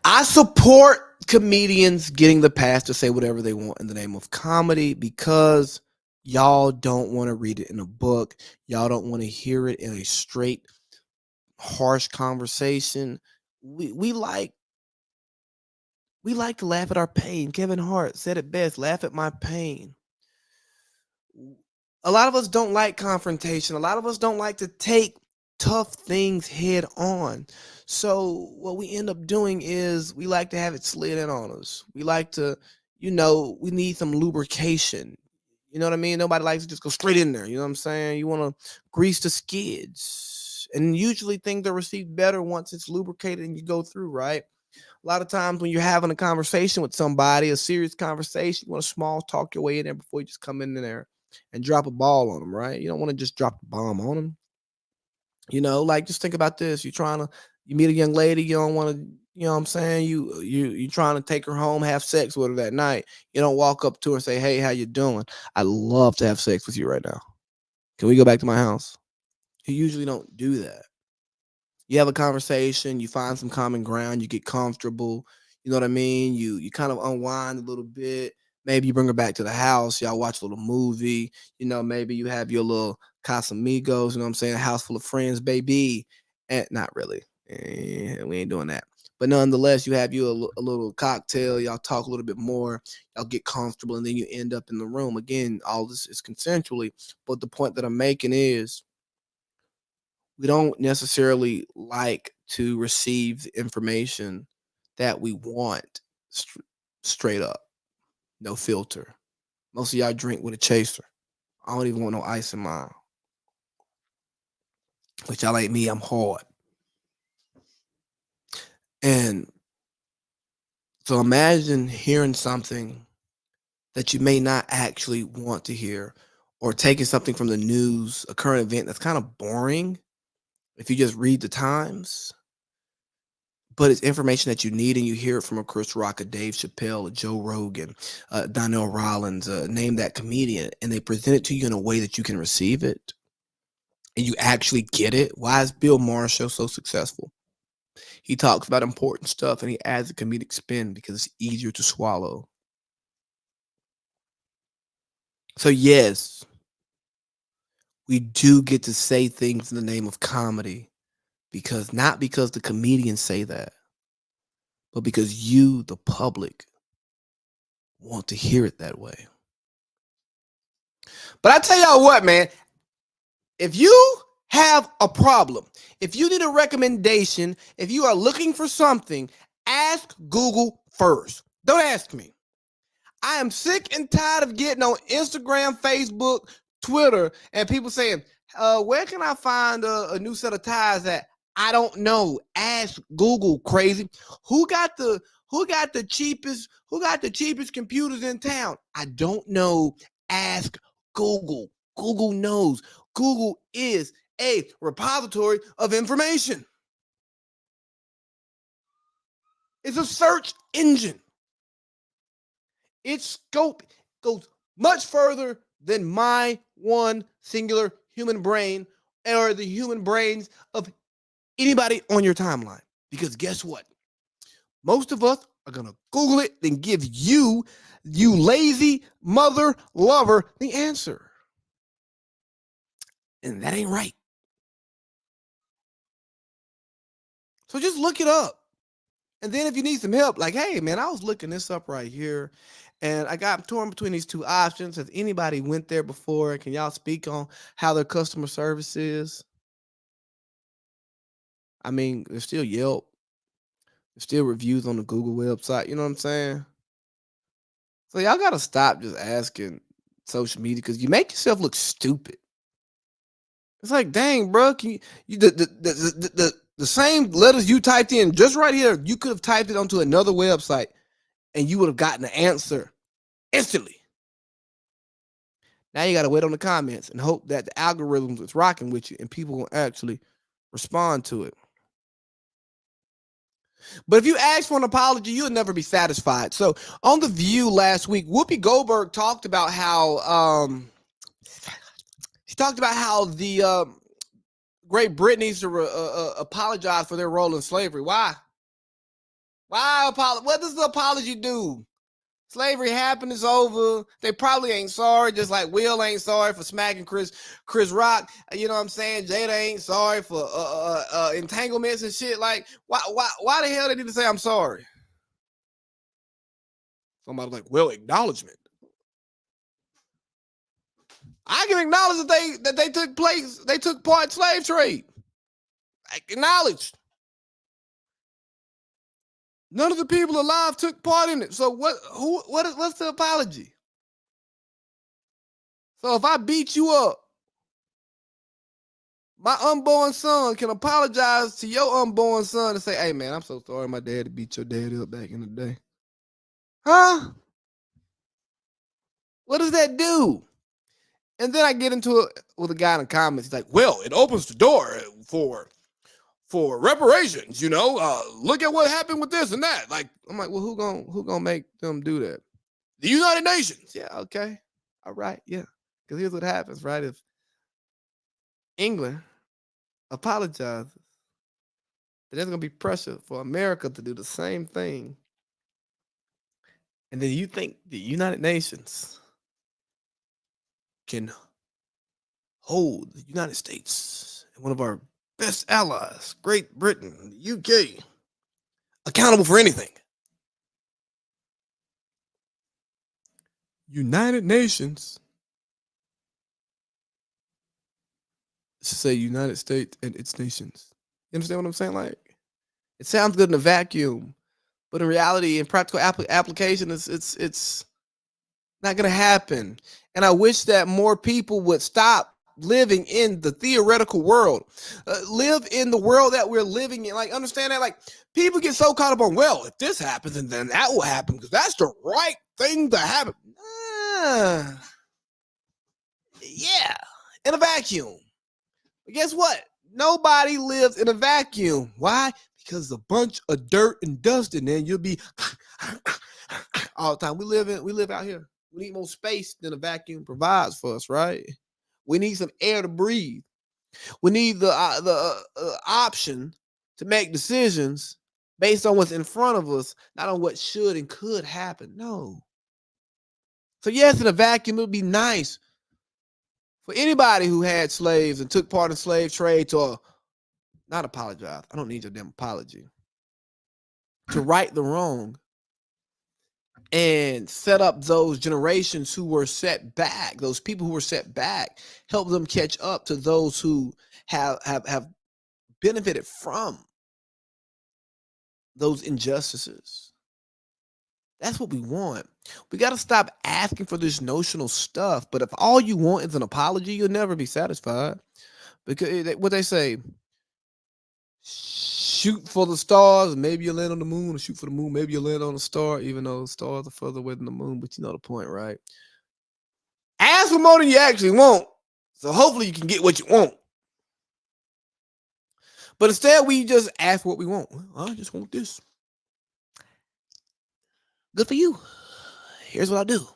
I support comedians getting the pass to say whatever they want in the name of comedy because y'all don't want to read it in a book. Y'all don't want to hear it in a straight, harsh conversation. We like to laugh at our pain. Kevin Hart said it best, laugh at my pain. A lot of us don't like confrontation. A lot of us don't like to take tough things head on. So what we end up doing is we like to have it slid in on us. We like to, we need some lubrication. You know what I mean? Nobody likes to just go straight in there. You know what I'm saying? You want to grease the skids. And usually things are received better once it's lubricated and you go through, right? A lot of times when you're having a conversation with somebody, a serious conversation, you want to small talk your way in there before you just come in there and drop a ball on them, right? You don't want to just drop a bomb on them. Just think about this. You meet a young lady, you don't want to, you know what I'm saying? You trying to take her home, have sex with her that night. You don't walk up to her and say, hey, how you doing? I'd love to have sex with you right now. Can we go back to my house? You usually don't do that. You have a conversation, you find some common ground, you get comfortable. You know what I mean? You kind of unwind a little bit. Maybe you bring her back to the house. Y'all watch a little movie. Maybe you have your little Casamigos. You know what I'm saying? A house full of friends, baby. And not really. We ain't doing that. But nonetheless, you have a little cocktail. Y'all talk a little bit more. Y'all get comfortable, and then you end up in the room. Again, all this is consensually. But the point that I'm making is we don't necessarily like to receive the information that we want straight up. No filter. Most of y'all drink with a chaser. I don't even want no ice in mine. But y'all ain't me. I'm hard. And so imagine hearing something that you may not actually want to hear, or taking something from the news, a current event that's kind of boring if you just read the Times, but it's information that you need, and you hear it from a Chris Rock, a Dave Chappelle, a Joe Rogan, Donnell Rollins, name that comedian, and they present it to you in a way that you can receive it and you actually get it. Why is Bill Maher's show so successful? He talks about important stuff and he adds a comedic spin because it's easier to swallow. So yes, we do get to say things in the name of comedy, because not because the comedians say that, but because you, the public, want to hear it that way. But I tell y'all what, man, if you have a problem, if you need a recommendation, if you are looking for something, ask Google first. Don't ask me. I am sick and tired of getting on Instagram, Facebook, Twitter, and people saying, where can I find a new set of ties at? I don't know. Ask Google, crazy. Who got the cheapest computers in town? I don't know. Ask Google. Google knows. Google is a repository of information. It's a search engine. Its scope goes much further than my one singular human brain or the human brains of anybody on your timeline. Because guess what? Most of us are going to Google it, then give you lazy mother lover, the answer. And that ain't right. So just look it up. And then if you need some help, like, hey, man, I was looking this up right here, and I got torn between these two options. Has anybody went there before? Can y'all speak on how their customer service is? I mean, there's still Yelp. There's still reviews on the Google website. You know what I'm saying? So y'all got to stop just asking social media, because you make yourself look stupid. It's like, dang, bro, can you the same letters you typed in just right here, you could have typed it onto another website and you would have gotten the answer instantly. Now you got to wait on the comments and hope that the algorithms is rocking with you and people will actually respond to it. But if you ask for an apology, you'll never be satisfied. So on The View last week, Whoopi Goldberg talked about how the Great Britain needs to apologize for their role in slavery. Why? What does the apology do? Slavery happened, it's over. They probably ain't sorry, just like Will ain't sorry for smacking Chris Rock. You know what I'm saying? Jada ain't sorry for entanglements and shit. Like, why the hell they need to say I'm sorry? Somebody's like, well, acknowledgement. I can acknowledge that they took part in slave trade. I acknowledge. None of the people alive took part in it. So what's the apology? So if I beat you up, my unborn son can apologize to your unborn son and say, hey, man, I'm so sorry my daddy beat your daddy up back in the day. Huh? What does that do? And then I get into it with a guy in the comments. He's like, well, it opens the door for reparations, you know. Look at what happened with this and that. Like, I'm like, well, who gonna make them do that? The United Nations. Yeah, okay. All right, yeah. Because here's what happens, right? If England apologizes, then there's gonna be pressure for America to do the same thing And then you think the United Nations can hold the United States and one of our best allies, Great Britain, the UK, accountable for anything. United Nations. To say United States and its nations. You understand what I'm saying? Like, it sounds good in a vacuum, but in reality, in practical application, it's not gonna happen. And I wish that more people would stop living in the theoretical world, live in the world that we're living in. Like, understand that? Like, people get so caught up on, well, if this happens, and then that will happen because that's the right thing to happen. Yeah, in a vacuum. But guess what? Nobody lives in a vacuum. Why? Because a bunch of dirt and dust, and then you'll be all the time. We live out here. We need more space than a vacuum provides for us, right? We need some air to breathe. We need the option to make decisions based on what's in front of us, not on what should and could happen. No. So yes, in a vacuum, it would be nice for anybody who had slaves and took part in slave trade to not apologize. I don't need your damn apology. To right the wrong and set up those generations who were set back, those people who were set back, help them catch up to those who have benefited from those injustices. That's what we want. We got to stop asking for this notional stuff. But if all you want is an apology, you'll never be satisfied. Because what they say, shoot for the stars, maybe you'll land on the moon, or shoot for the moon, maybe you'll land on a star, even though the stars are further away than the moon. But you know the point, right? Ask for more than you actually want. So hopefully you can get what you want. But instead, we just ask for what we want. Well, I just want this. Good for you. Here's what I'll do.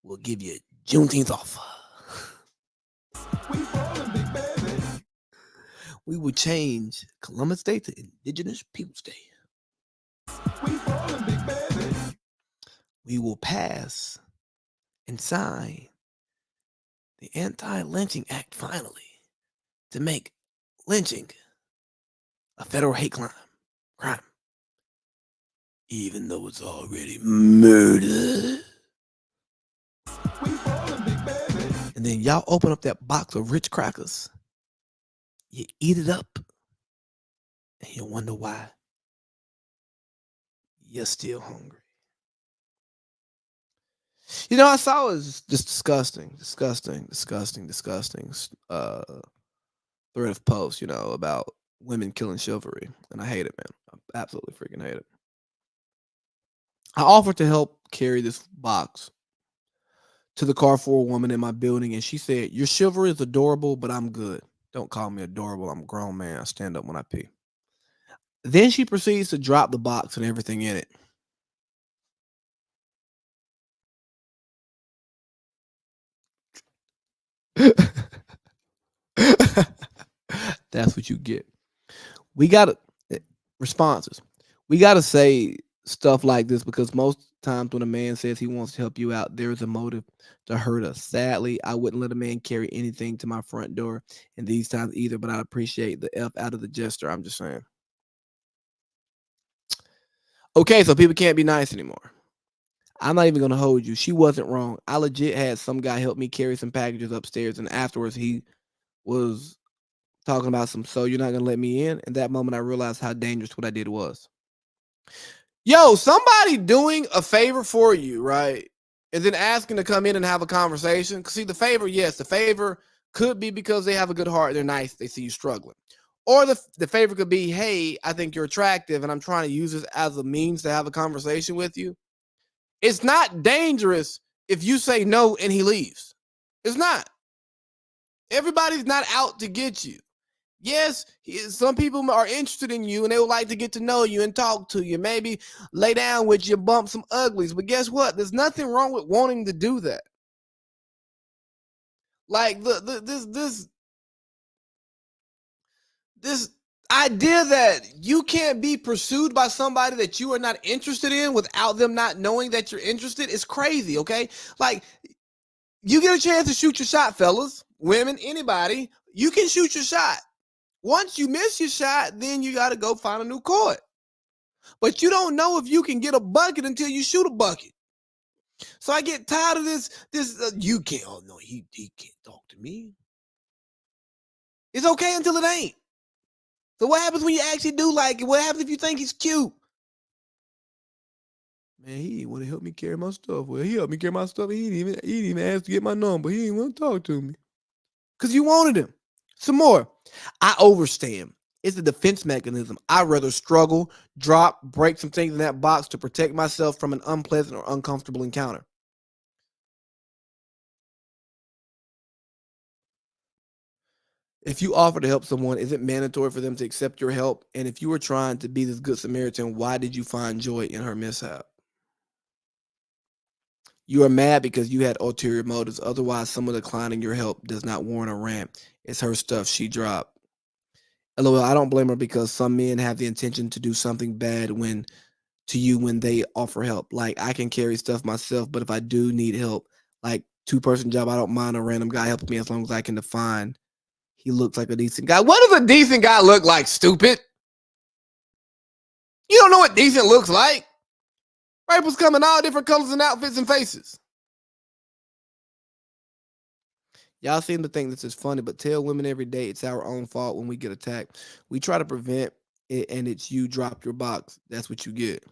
We'll give you Juneteenth off. We will change Columbus Day to Indigenous Peoples Day. We will pass and sign the Anti-Lynching Act finally to make lynching a federal hate crime. Even though it's already murder. And then y'all open up that box of Ritz crackers. You eat it up. And you wonder why you're still hungry. You know, I saw it was just disgusting thread of posts, about women killing chivalry. And I hate it, man. I absolutely freaking hate it. I offered to help carry this box to the car for a woman in my building, and she said, "Your chivalry is adorable, but I'm good. Don't call me adorable. I'm a grown man. I stand up when I pee." Then she proceeds to drop the box and everything in it. That's what you get. We got to responses. We got to say stuff like this because most times when a man says he wants to help you out, there's a motive to hurt us. Sadly, I wouldn't let a man carry anything to my front door in these times either, but I appreciate the F out of the gesture. I'm just saying. Okay, so people can't be nice anymore. I'm not even going to hold you. She wasn't wrong. I legit had some guy help me carry some packages upstairs, and afterwards he was talking about so you're not going to let me in? In that moment, I realized how dangerous what I did was. Yo, somebody doing a favor for you, right? And then asking to come in and have a conversation. See, the favor, yes, the favor could be because they have a good heart. They're nice. They see you struggling. Or the favor could be, hey, I think you're attractive and I'm trying to use this as a means to have a conversation with you. It's not dangerous if you say no and he leaves. It's not. Everybody's not out to get you. Yes, some people are interested in you and they would like to get to know you and talk to you. Maybe lay down with you, bump some uglies. But guess what? There's nothing wrong with wanting to do that. Like this idea that you can't be pursued by somebody that you are not interested in without them not knowing that you're interested is crazy, okay? Like, you get a chance to shoot your shot, fellas, women, anybody. You can shoot your shot. Once you miss your shot, then you got to go find a new court. But you don't know if you can get a bucket until you shoot a bucket. So I get tired of this. You can't. Oh no, he can't talk to me. It's okay until it ain't. So what happens when you actually do like it? What happens if you think he's cute? Man, he didn't want to help me carry my stuff. Well, he helped me carry my stuff. He didn't even ask to get my number. He didn't want to talk to me. Because you wanted him. Some more. I overstand. It's a defense mechanism. I'd rather struggle, drop, break some things in that box to protect myself from an unpleasant or uncomfortable encounter. If you offer to help someone, is it mandatory for them to accept your help? And if you were trying to be this good Samaritan, why did you find joy in her mishap? You are mad because you had ulterior motives. Otherwise, someone declining your help does not warrant a rant. It's her stuff she dropped. LOL, I don't blame her because some men have the intention to do something bad to you when they offer help. Like, I can carry stuff myself, but if I do need help, like 2-person job, I don't mind a random guy helping me as long as I can define he looks like a decent guy. What does a decent guy look like, stupid? You don't know what decent looks like. Rappers come in all different colors and outfits and faces. Y'all seem to think this is funny, but tell women every day it's our own fault when we get attacked. We try to prevent it, and it's you drop your box. That's what you get.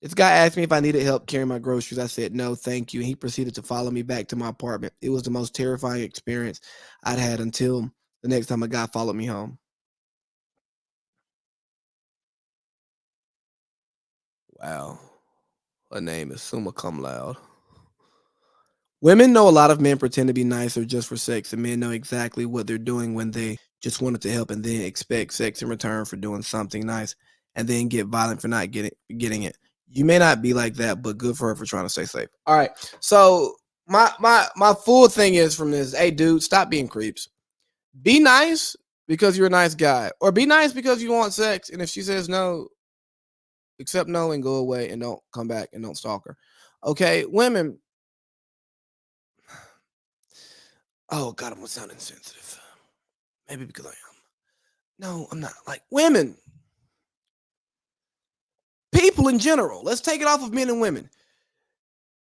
This guy asked me if I needed help carrying my groceries. I said, no, thank you. And he proceeded to follow me back to my apartment. It was the most terrifying experience I'd had until the next time a guy followed me home. Wow. Her name is Summa Cum Laude. Women know a lot of men pretend to be nice or just for sex, and men know exactly what they're doing when they just wanted to help and then expect sex in return for doing something nice and then get violent for not getting it. You may not be like that, but good for her for trying to stay safe. All right. So my full thing is from this, hey, dude, stop being creeps. Be nice because you're a nice guy, or be nice because you want sex. And if she says no, accept no and go away and don't come back and don't stalk her. Okay, women. Oh, God, I'm going to sound insensitive. Maybe because I am. No, I'm not. Like, women. People in general. Let's take it off of men and women.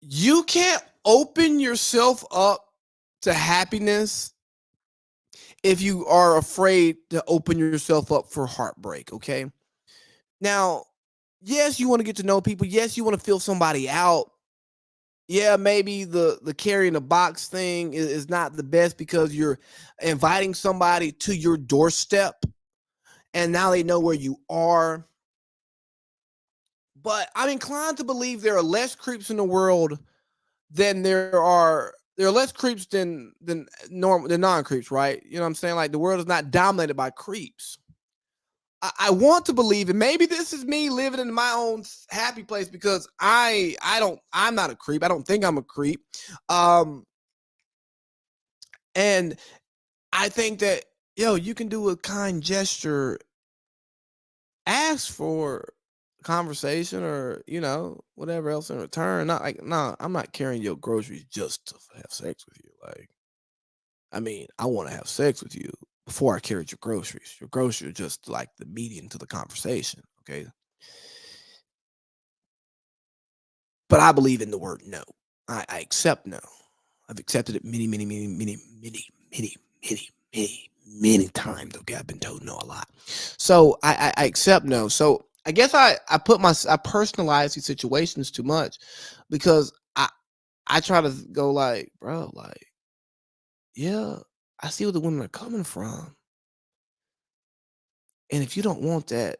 You can't open yourself up to happiness if you are afraid to open yourself up for heartbreak, okay? Now, yes, you want to get to know people. Yes, you want to feel somebody out. Yeah, maybe the carrying a box thing is not the best because you're inviting somebody to your doorstep and now they know where you are. But I'm inclined to believe there are less creeps in the world than there are less creeps than non-creeps, right? You know what I'm saying? Like, the world is not dominated by creeps. I want to believe, and maybe this is me living in my own happy place because I'm not a creep. I don't think I'm a creep. And I think that, you can do a kind gesture, ask for conversation or, whatever else in return. Not like, no, I'm not carrying your groceries just to have sex with you. Like, I mean, I want to have sex with you before I carried your groceries. Your groceries are just like the median to the conversation, okay? But I believe in the word no. I accept no. I've accepted it many, many, many, many, many, many, many, many, many times. Okay, I've been told no a lot. So I accept no. So I guess I personalize these situations too much because I try to go like, bro, like, yeah, I see where the women are coming from. And if you don't want that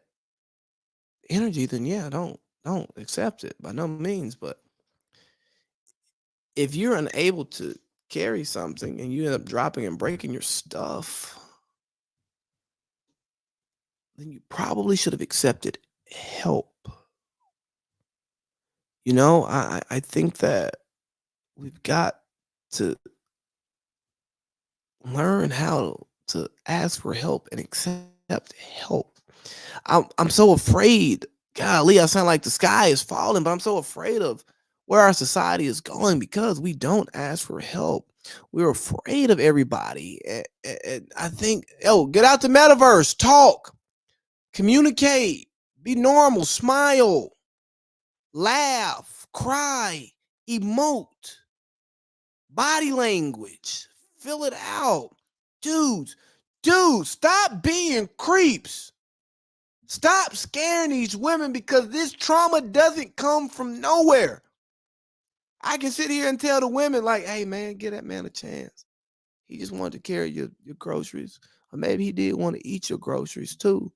energy, then yeah, don't accept it by no means. But if you're unable to carry something and you end up dropping and breaking your stuff, then you probably should have accepted help. I think that we've got to learn how to ask for help and accept help. I'm so afraid. Golly, I sound like the sky is falling, but I'm so afraid of where our society is going because we don't ask for help. We're afraid of everybody. And I think, get out the metaverse, talk, communicate, be normal, smile, laugh, cry, emote, body language, fill it out. Dudes, stop being creeps. Stop scaring these women because this trauma doesn't come from nowhere. I can sit here and tell the women, like, hey, man, give that man a chance. He just wanted to carry your groceries. Or maybe he did want to eat your groceries too.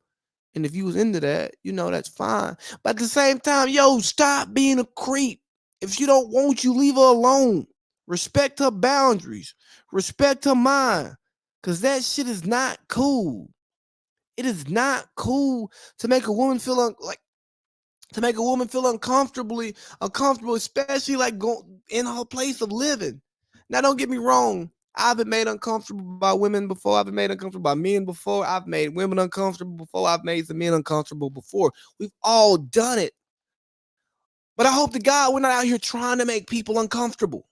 And if you was into that, that's fine. But at the same time, stop being a creep. If she don't want you, leave her alone. Respect her boundaries. Respect her mind. Because that shit is not cool. It is not cool to make a woman feel uncomfortable, especially like going in her place of living. Now, don't get me wrong. I've been made uncomfortable by women before. I've been made uncomfortable by men before. I've made women uncomfortable before. I've made some men uncomfortable before. We've all done it. But I hope to God we're not out here trying to make people uncomfortable.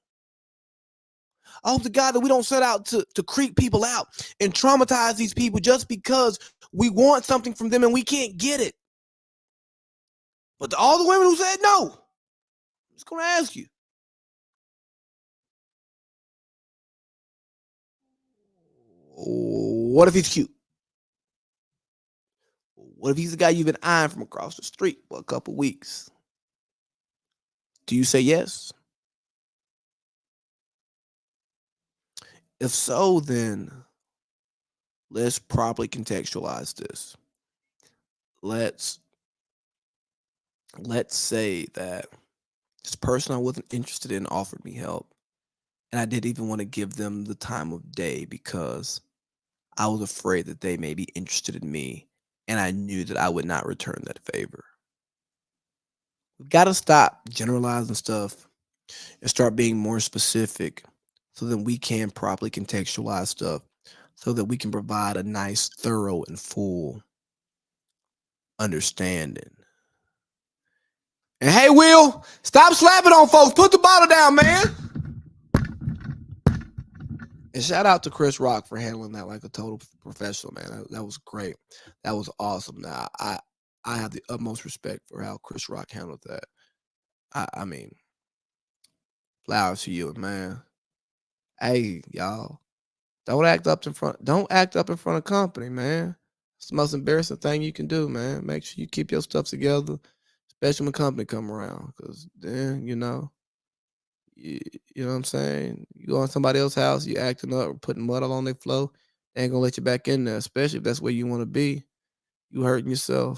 I hope to God that we don't set out to creep people out and traumatize these people just because we want something from them and we can't get it. But to all the women who said no, I'm just going to ask you. What if he's cute? What if he's the guy you've been eyeing from across the street for a couple weeks? Do you say yes? If so, then let's properly contextualize this. Let's say that this person I wasn't interested in offered me help, and I didn't even want to give them the time of day because I was afraid that they may be interested in me, and I knew that I would not return that favor. We've got to stop generalizing stuff and start being more specific so that we can properly contextualize stuff so that we can provide a nice, thorough, and full understanding. And hey, Will, stop slapping on folks. Put the bottle down, man. And shout out to Chris Rock for handling that like a total professional, man. That was great. That was awesome. Now, I have the utmost respect for how Chris Rock handled that. I mean, flowers to you, man. Hey, y'all. Don't act up in front of company, man. It's the most embarrassing thing you can do, man. Make sure you keep your stuff together, especially when company come around. Because then, you know what I'm saying? You go in somebody else's house, you acting up or putting mud all on their floor, they ain't gonna let you back in there, especially if that's where you want to be. You hurting yourself.